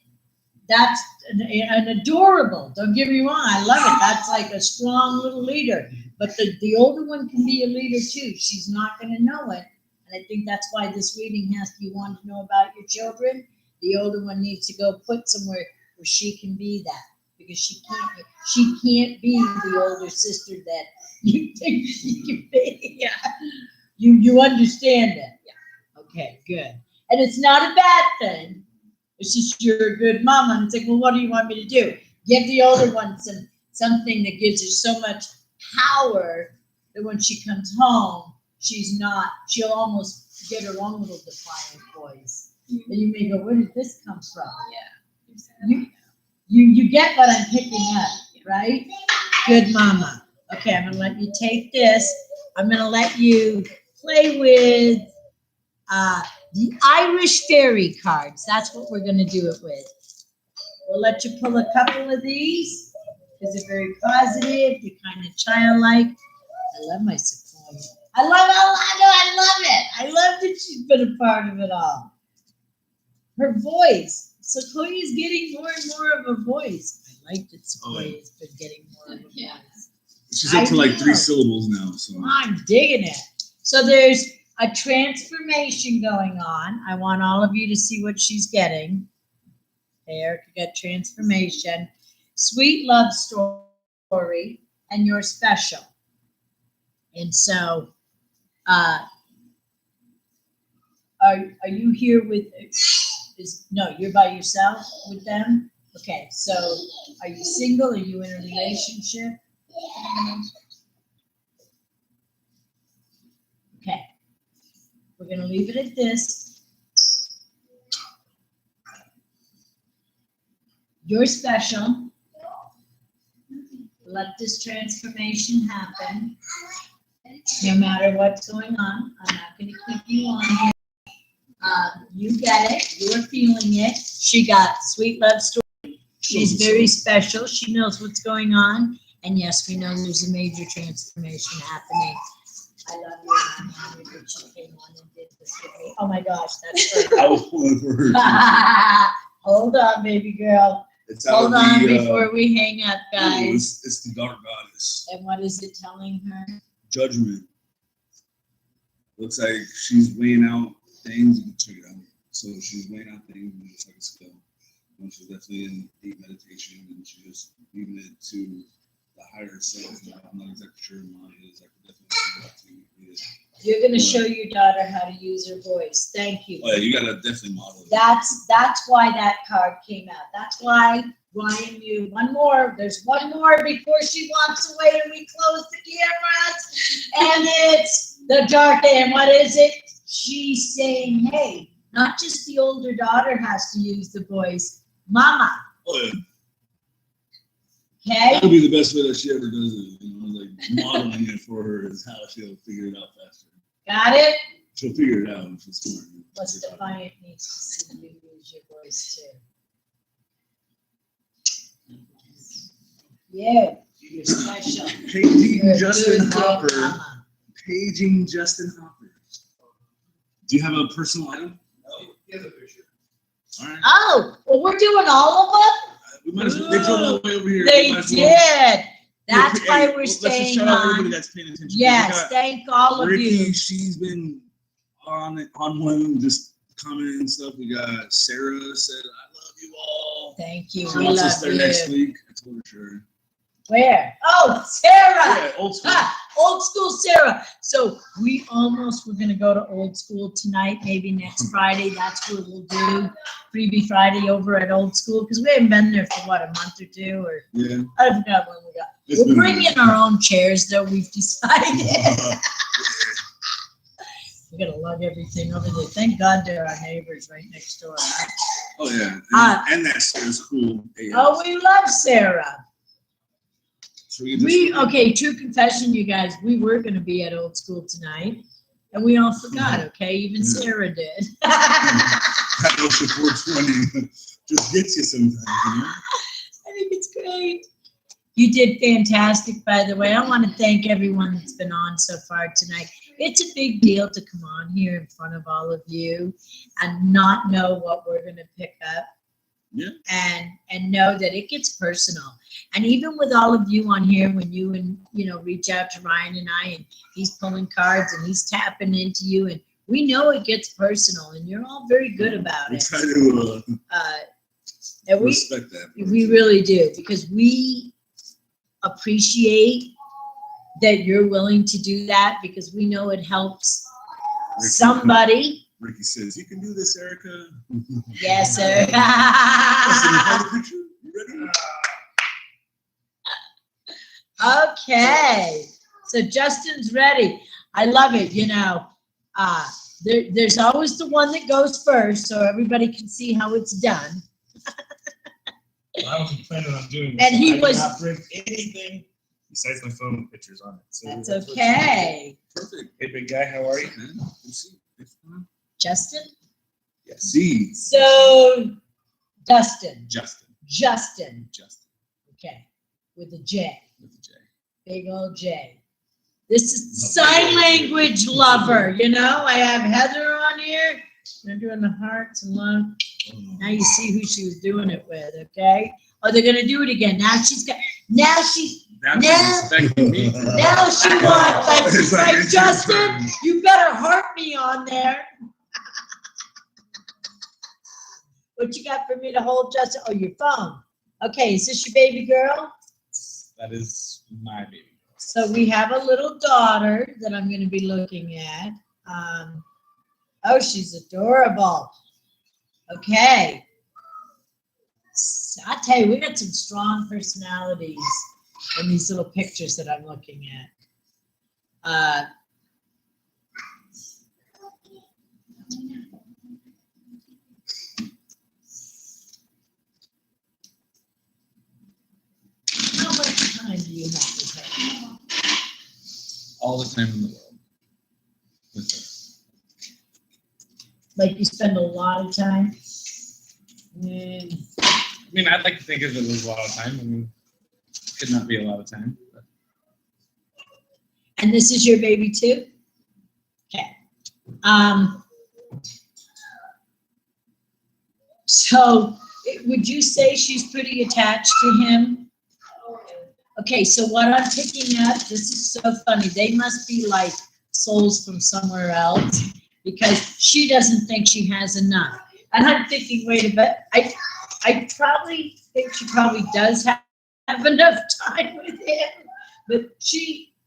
that's an adorable, don't get me wrong, I love it. That's like a strong little leader. But the older one can be a leader too. She's not going to know it. And I think that's why this reading has to be one to know about your children. The older one needs to go put somewhere where she can be that. Because she can't be the older sister that you think she can be. Yeah. You understand it? Yeah. Okay, good. And it's not a bad thing. It's just you're a good mama. And it's like, well, what do you want me to do? Give the older one something that gives her so much power that when she comes home, she'll almost get her own little defiant voice. And you may go, where did this come from? Yeah. You get what I'm picking up, right? Good mama. Okay, I'm gonna let you take this. I'm gonna let you play with the Irish fairy cards. That's what we're gonna do it with. We'll let you pull a couple of these because they're very positive. They're kind of childlike. I love my Sequoia. I love it. I love that she's been a part of it all. Her voice. Sequoia's getting more and more of a voice. I like that Sequoia's been getting more of a voice. She's up to like 3 syllables now. So I'm digging it. So there's a transformation going on. I want all of you to see what she's getting. There, you got transformation, sweet love story, and you're special. And so, are you here with? No, you're by yourself with them. Okay, so are you single? Are you in a relationship? Okay, we're gonna leave it at this. You're special. Let this transformation happen. No matter what's going on, I'm not gonna keep you on here. You get it, you're feeling it. She got sweet love story. She's very special. She knows what's going on. And yes, we know there's a major transformation happening. I love you, and I'm honored that she came on and did this with me. Oh my gosh, that's her. I was pulling for her. Hold on, baby girl. It's out Hold of on the, before we hang up, guys. It's the dark goddess. And what is it telling her? Judgment. Looks like she's weighing out things. You can check it out. So she's weighing out things and it's like a skill. And she's definitely in deep meditation and she's just leaving it to the higher self. I'm not exactly sure mine is. I could definitely have to read it. You're going to show your daughter how to use her voice. Thank you. Oh, yeah, you gotta definitely model it. That's why that card came out. That's why Ryan, one more. There's one more before she walks away and we close the cameras. And it's the dark. And what is it? She's saying, hey, not just the older daughter has to use the voice, mama. Oh yeah. Okay. That'll be the best way that she ever does it. You know, like modeling it for her is how she'll figure it out faster. Got it? She'll figure it out if she's smart. Plus, Defiant needs to see you use your voice too. Yeah, you're special. Paging You're a Justin good Hopper. mama. Paging Justin Hopper. Do you have a personal item? No, he has a picture. All right. Oh, well, we're doing all of them? We might as well. They drove all the way over here. They We might as well. did. That's why we're let's just staying shout out everybody on. that's paying attention. Yes, thank all of Ricky, you. she's been on one just commenting and stuff. We got Sarah said, "I love you all." Thank you. She We wants love us there you. next week. I told her sure. Where? Oh, Sarah. Yeah, old school. Old school Sarah. So we almost were gonna go to old school tonight, maybe next Friday. That's what we'll do. Freebie Friday over at old school because we haven't been there for what, a month or two, or Yeah. I forgot when we got. It's We'll been bring a in our own chairs though. We've decided. We gotta lug everything over there. Thank God they're our neighbors right next door. Huh? Oh yeah, and that Sarah's cool. Oh, we love Sarah. So we Okay, true confession, you guys, we were gonna be at old school tonight, and we all forgot, okay? Even Sarah did. That notion 420 just gets you sometimes, you know? I think it's great. You did fantastic, by the way. I want to thank everyone that's been on so far tonight. It's a big deal to come on here in front of all of you and not know what we're going to pick up. Yeah. And know that it gets personal. And even with all of you on here, when you reach out to Ryan and I, and he's pulling cards and he's tapping into you, and we know it gets personal, and you're all very good about We it. try to And respect that. we really do, because we appreciate that you're willing to do that, because we know it helps somebody. Ricky says, "You can do this, Erica." Yes, sir. You ready? Okay, so Justin's ready. I love it. There's always the one that goes first, so everybody can see how it's done. I wasn't planning on doing this. And he I did was- not bring anything besides my phone with pictures on it. So That's what you okay. Perfect. did. Hey, big guy, how are you? Man, we'll see. Justin? Yes. So, Dustin. Justin. Justin. Justin. Okay, with a J. With the J. Big old J. This is sign language lover, I have Heather on here. They're doing the hearts and love. Now you see who she was doing it with, okay? Oh, they're gonna do it again. Now she That's Expecting me. now she wants, It's like it's your Justin, turn. you better heart me on there. What you got for me to hold, Justin? Oh, your phone. Okay, is this your baby girl? That is my baby. So we have a little daughter that I'm going to be looking at. Oh, she's adorable. Okay. I tell you, we got some strong personalities in these little pictures that I'm looking at. How much time do you have with her? All the time in the world. With her. Like you spend a lot of time? I mean, I'd like to think of it as a lot of time. I mean, it could not be a lot of time. But And this is your baby too? Okay. So would you say she's pretty attached to him? Okay, so what I'm picking up, this is so funny. They must be like souls from somewhere else, because she doesn't think she has enough. And I'm thinking, wait a minute, I probably think she probably does have enough time with him, but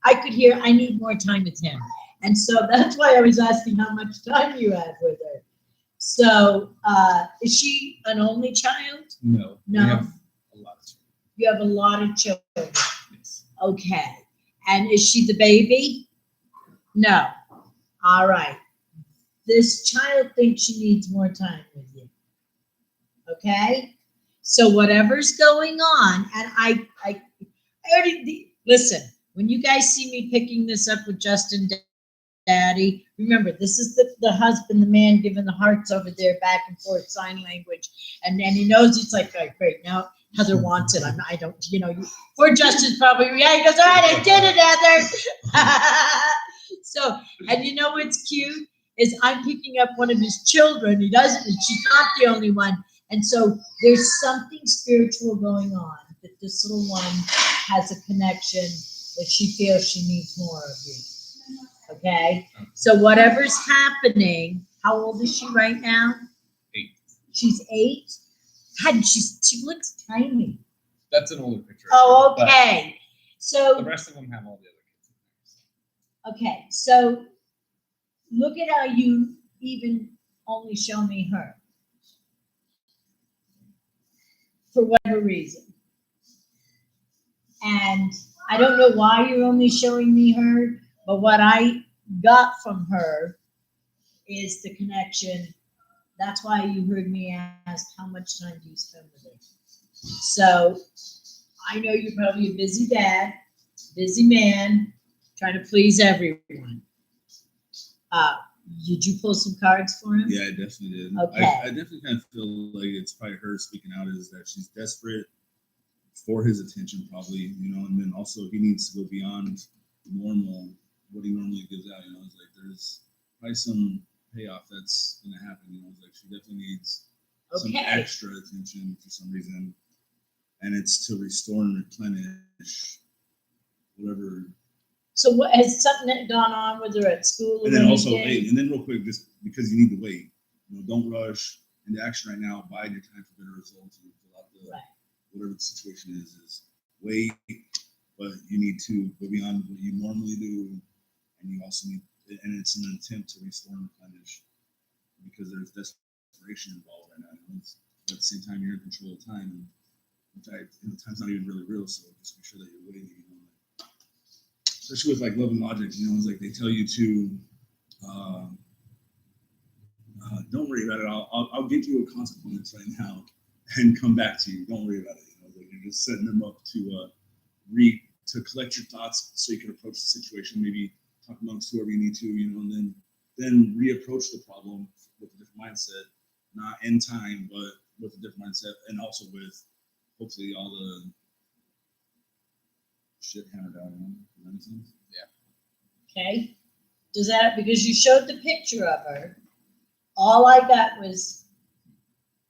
I could hear, I need more time with him. And so that's why I was asking how much time you had with her. So, is she an only child? no. No. We have a lot of time. You have a lot of children. Yes. Okay. And is she the baby? No. All right. This child thinks she needs more time with you. Okay? So whatever's going on, and I already, listen, when you guys see me picking this up with Justin Daddy, remember, this is the husband, the man giving the hearts over there, back and forth, sign language. And he knows it's like, oh, great, now Heather wants it. I don't, poor Justin's probably, yeah, he goes, all right, I did it, Heather. So, and you know what's cute is I'm picking up one of his children. He doesn't, and she's not the only one. And so there's something spiritual going on, that this little one has a connection, that she feels she needs more of you. Okay, so whatever's happening, how old is she right now? 8. She's 8. God, she looks tiny. That's an older picture. Oh, but okay. The So, rest of them have all the other kids in there. okay, so look at how you even only show me her. For whatever reason. And I don't know why you're only showing me her, but what I got from her is the connection. That's why you heard me ask, how much time do you spend with her? So I know you're probably a busy dad, busy man, trying to please everyone. Did you pull some cards for him? Yeah, I definitely did. Okay. I definitely kind of feel like it's probably her speaking out, is that she's desperate for his attention, probably, and then also he needs to go beyond normal, what he normally gives out, it's like there's probably some payoff that's going to happen, it's like she definitely needs some Okay. extra attention for some reason, and it's to restore and replenish whatever. So what has something gone on with her at school? And or then also anything? wait, and then real quick, just because you need to wait, don't rush into action right now. Bide your time for better results. And fill out the Right. whatever the situation is wait, but you need to go beyond what you normally do, and you also need, and it's an attempt to restore and replenish, because there's desperation involved right now. At the same time, you're in control of time, which time's not even really real. So just make sure that you're waiting. Especially with like love and logic, it's like they tell you to don't worry about it. I'll give you a consequence right now and come back to you. Don't worry about it. Like you're just setting them up to to collect your thoughts so you can approach the situation. Maybe talk amongst whoever you need to, and then reapproach the problem with a different mindset, not in time, but with a different mindset, and also with hopefully all the shit hammered out. Does that make sense? Okay. Does that, because you showed the picture of her, all I got was,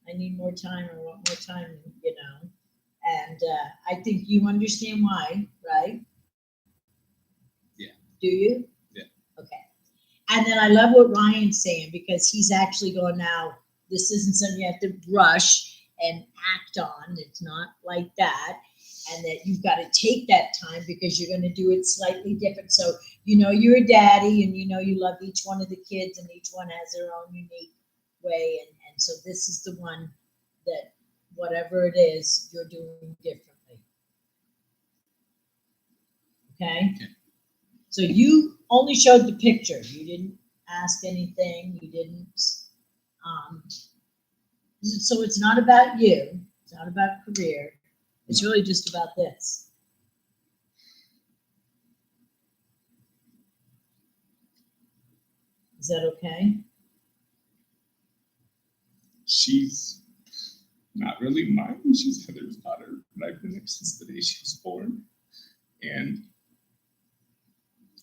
I need more time, I want more time, and I think you understand why, right? Yeah. Do you? Yeah. Okay. And then I love what Ryan's saying, because he's actually going, now, this isn't something you have to rush and act on. It's not like that. And that you've got to take that time because you're going to do it slightly different. So, you're a daddy and you love each one of the kids and each one has their own unique way. And so this is the one that whatever it is, you're doing differently. Okay? So you only showed the picture. You didn't ask anything. You didn't. So it's not about you. It's not about career. It's really just about this. Is that okay? She's not really mine. She's Heather's daughter, but I've been there since the day she was born. And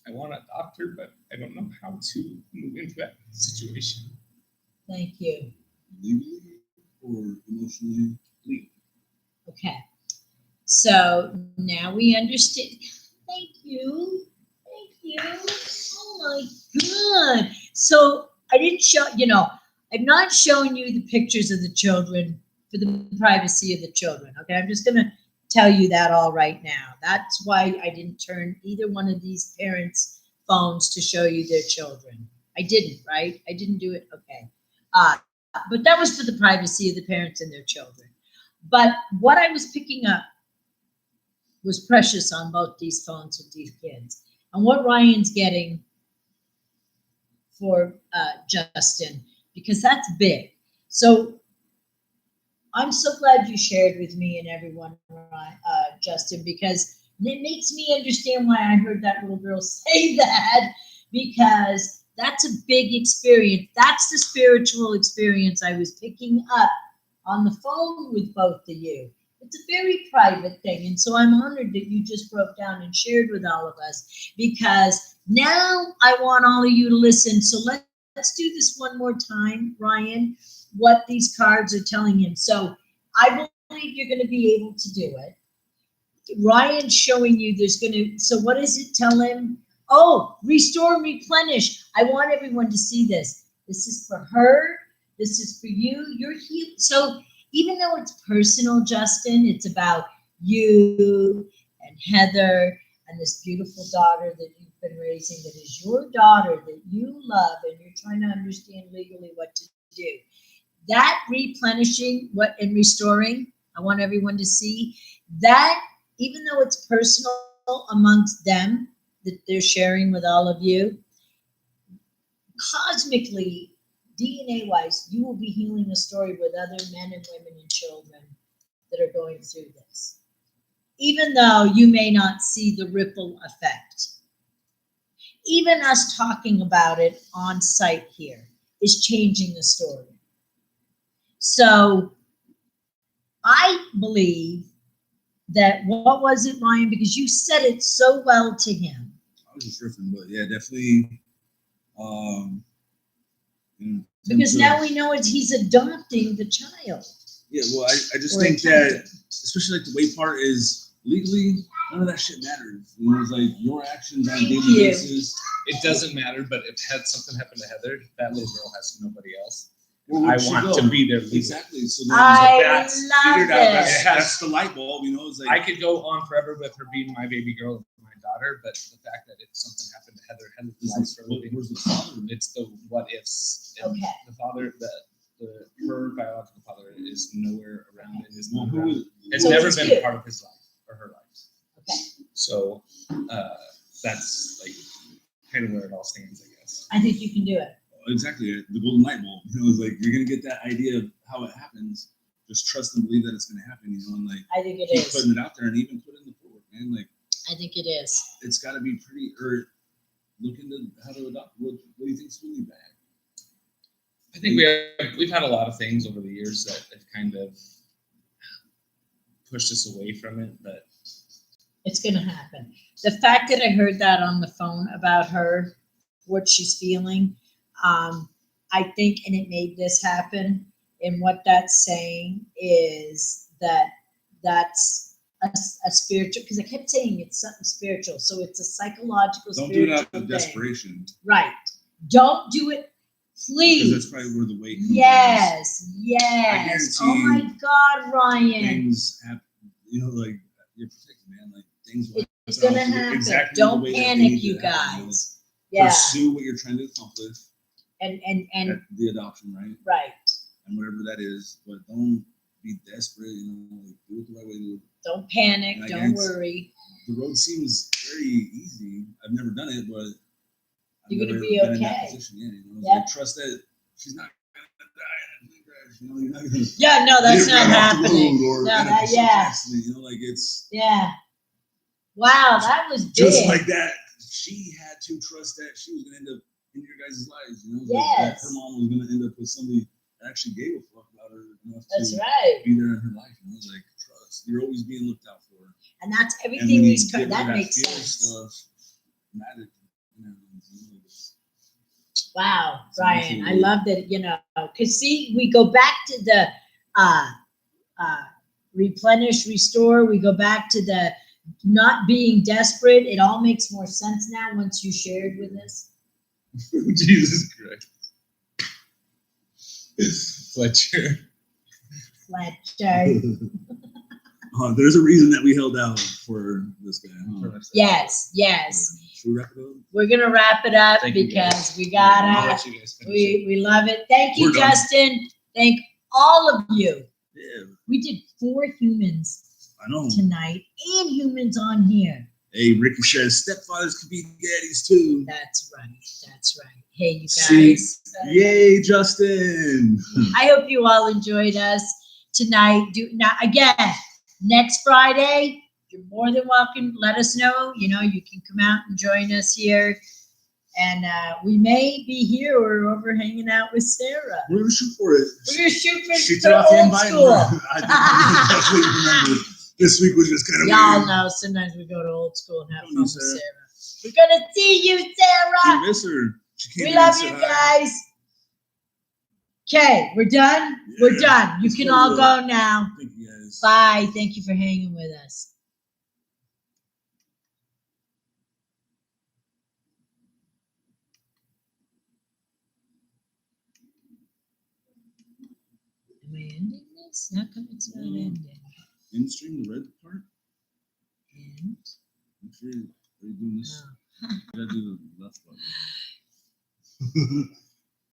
I want to adopt her, but I don't know how to move into that situation. Thank you. Legally or emotionally? Legally. Okay. So now we understand. Thank you. Thank you. Oh my God. So I didn't show, I'm not showing you the pictures of the children for the privacy of the children. Okay. I'm just going to tell you that all right now. That's why I didn't turn either one of these parents' phones to show you their children. I didn't, right? I didn't do it. Okay. But that was for the privacy of the parents and their children. But what I was picking up was precious on both these phones with these kids. And what Ryan's getting for Justin, because that's big. So I'm so glad you shared with me and everyone, Justin, because it makes me understand why I heard that little girl say that, because that's a big experience. That's the spiritual experience I was picking up on the phone with both of you. It's a very private thing. And so I'm honored that you just broke down and shared with all of us, because now I want all of you to listen. So let's do this one more time, Ryan, what these cards are telling him. So I believe you're going to be able to do it. Ryan's showing you there's going to, so what does it tell him? Oh, restore and replenish. I want everyone to see this. This is for her. This is for you. You're healed. So even though it's personal, Justin, it's about you and Heather and this beautiful daughter that you've been raising, that is your daughter, that you love, and you're trying to understand legally what to do. That replenishing what and restoring, I want everyone to see that, even though it's personal amongst them that they're sharing with all of you, cosmically, DNA-wise, you will be healing a story with other men and women and children that are going through this. Even though you may not see the ripple effect. Even us talking about it on site here is changing the story. So I believe that, what was it, Ryan? Because you said it so well to him. I was just riffing, but yeah, definitely. Because now we know he's adopting the child. Yeah, well, I just Or think attempting. that, especially like the weight part is legally, none of that shit matters. You know, it's like your actions on a Thank daily you. basis. It doesn't matter, but if something happened to Heather, that little girl has nobody else. Where I would she want go? to be there. Exactly. So then I that's love figured out it. that's the light bulb. You know, it's like I could go on forever with her being my baby girl and my daughter, but the fact that if something happened to Heather's life for a living, where's the father? it's the what ifs. And Okay. the father, her biological father is nowhere around and is Well, not who around. is- It's So never it's been you. a part of his life or her life. Okay. So that's like kind of where it all stands, I guess. I think you can do it. Exactly the golden light bulb. You know, it's like you're gonna get that idea of how it happens. Just trust and believe that it's gonna happen. You know, and like I think it keep is. putting it out there and even put in the forward, man. Like I think it is. it's got to be pretty. Or look into how to adopt. What do you think is really bad? I think we've had a lot of things over the years that have kind of pushed us away from it, but It's going to happen. The fact that I heard that on the phone about her, what she's feeling, I think, and it made this happen. And what that's saying is that that's a spiritual, because I kept saying it's something spiritual. So it's a psychological, Don't do it spiritual out of thing. desperation. Right. Don't do it, Because please. that's probably where the weight comes in. Yes, yes. guarantee Oh my God, Ryan. Things happen. You know, like you're protected, man. Like things will It's happen gonna happen. exactly the Don't way that they panic, need you to happen, you know. guys. Yeah. Pursue what you're trying to accomplish And at the adoption, right? right. And whatever that is, but don't be desperate. You know, like do it the right way. Don't panic. And I Don't guarantee- worry. The road seems very easy. I've never done it, but I've You're gonna never be been in that okay. position yet, you know? It's Yep. like, trust that she's not gonna die in a plane crash. You know, you're not gonna Yeah, no, that's get not run off the happening. road or No, in a that, yeah, accident. You know, like it's yeah. Wow, that was big. just like that. She had to trust that she was gonna end up in your guys' lives. You know, like that Yes. her mom was gonna end up with somebody that actually gave a fuck about her enough That's to right. be there in her life. You know, like trust. You're always being looked out for. And that's And everything when you these get rid of that makes fear sense. Stuff, matters. You know, it's- Wow, So Brian, I absolutely. love that, because see, we go back to the replenish, restore. We go back to the not being desperate. It all makes more sense now once you shared with us. Jesus Christ. Fletcher. Fletcher. There's a reason that we held out for this guy. Huh? Yes, yes. Should we wrap it up? We're gonna wrap it up Thank you, because we I'll gotta. let you guys finish it. We love it. Thank you, We're done. Justin. Thank all of you. Yeah, We did 4 humans I know. tonight and humans on here. Hey, Ricky says stepfathers could be daddies too. That's right. That's right. Hey, you See? guys. Yay, Justin! I hope you all enjoyed us tonight. Now again, next Friday, you're more than welcome. Let us know. You can come out and join us here. And we may be here or over hanging out with Sarah. We're gonna shoot for it. We're gonna shoot for She the threw out the old invite. school. I definitely remember. This week was just kind of Y'all weird. know sometimes we go to old school and have Don't fun with you, Sarah. We're gonna see you, Sarah. We miss her. She came We in love and you said hi. guys. Okay, we're done. We're Yeah, done. You let's can go all to go now. Thank you guys. Bye. Thank you for hanging with us. we ending this? How come it's not ending? In stream, the red part. And, I'm sure. Are you doing this? oh. I gotta do the left button.